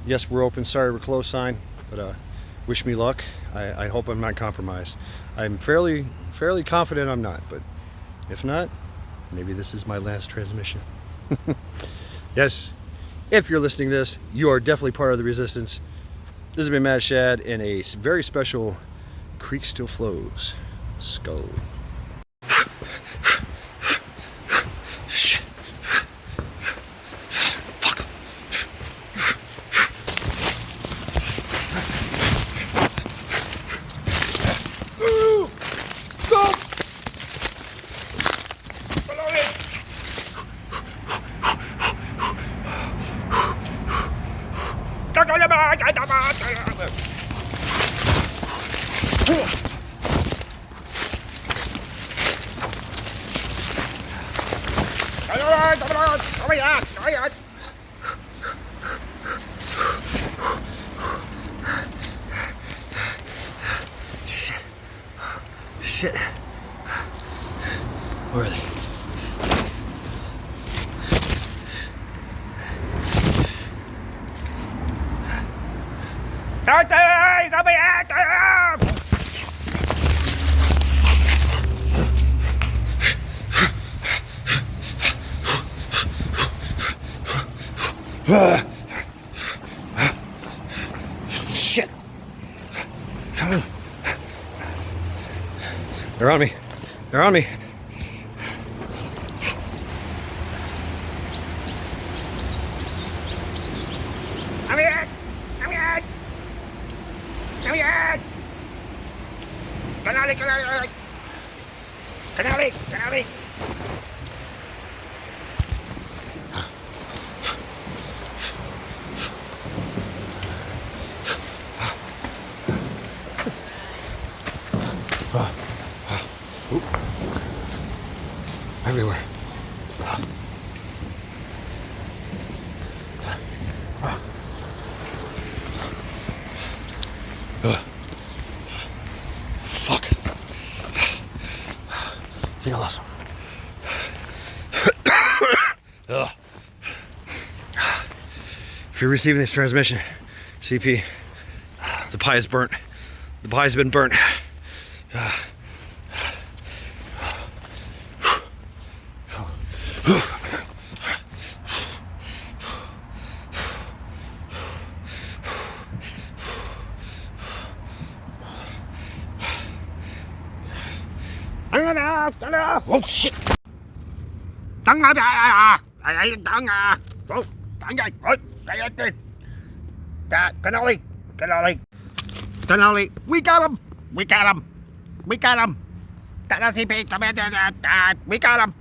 yes, we're open, sorry, we're closed sign, but wish me luck. I hope I'm not compromised. I'm fairly confident I'm not, but if not, maybe this is my last transmission. Yes, if you're listening to this, you are definitely part of the resistance. This has been Mad Shad in a very special Creek Still Flows skull. Shit. Fuck. Stop. Shit. Where are they? Shit. They're on me. They're on me. Everywhere. Fuck. I think I lost him. Ugh. If you're receiving this transmission, CP, the pie is burnt. The pie's been burnt. Oh shit! Tấn ơi, tấn à! Tấn dậy, Cannoli, we got him! We got him! That CP, we got him!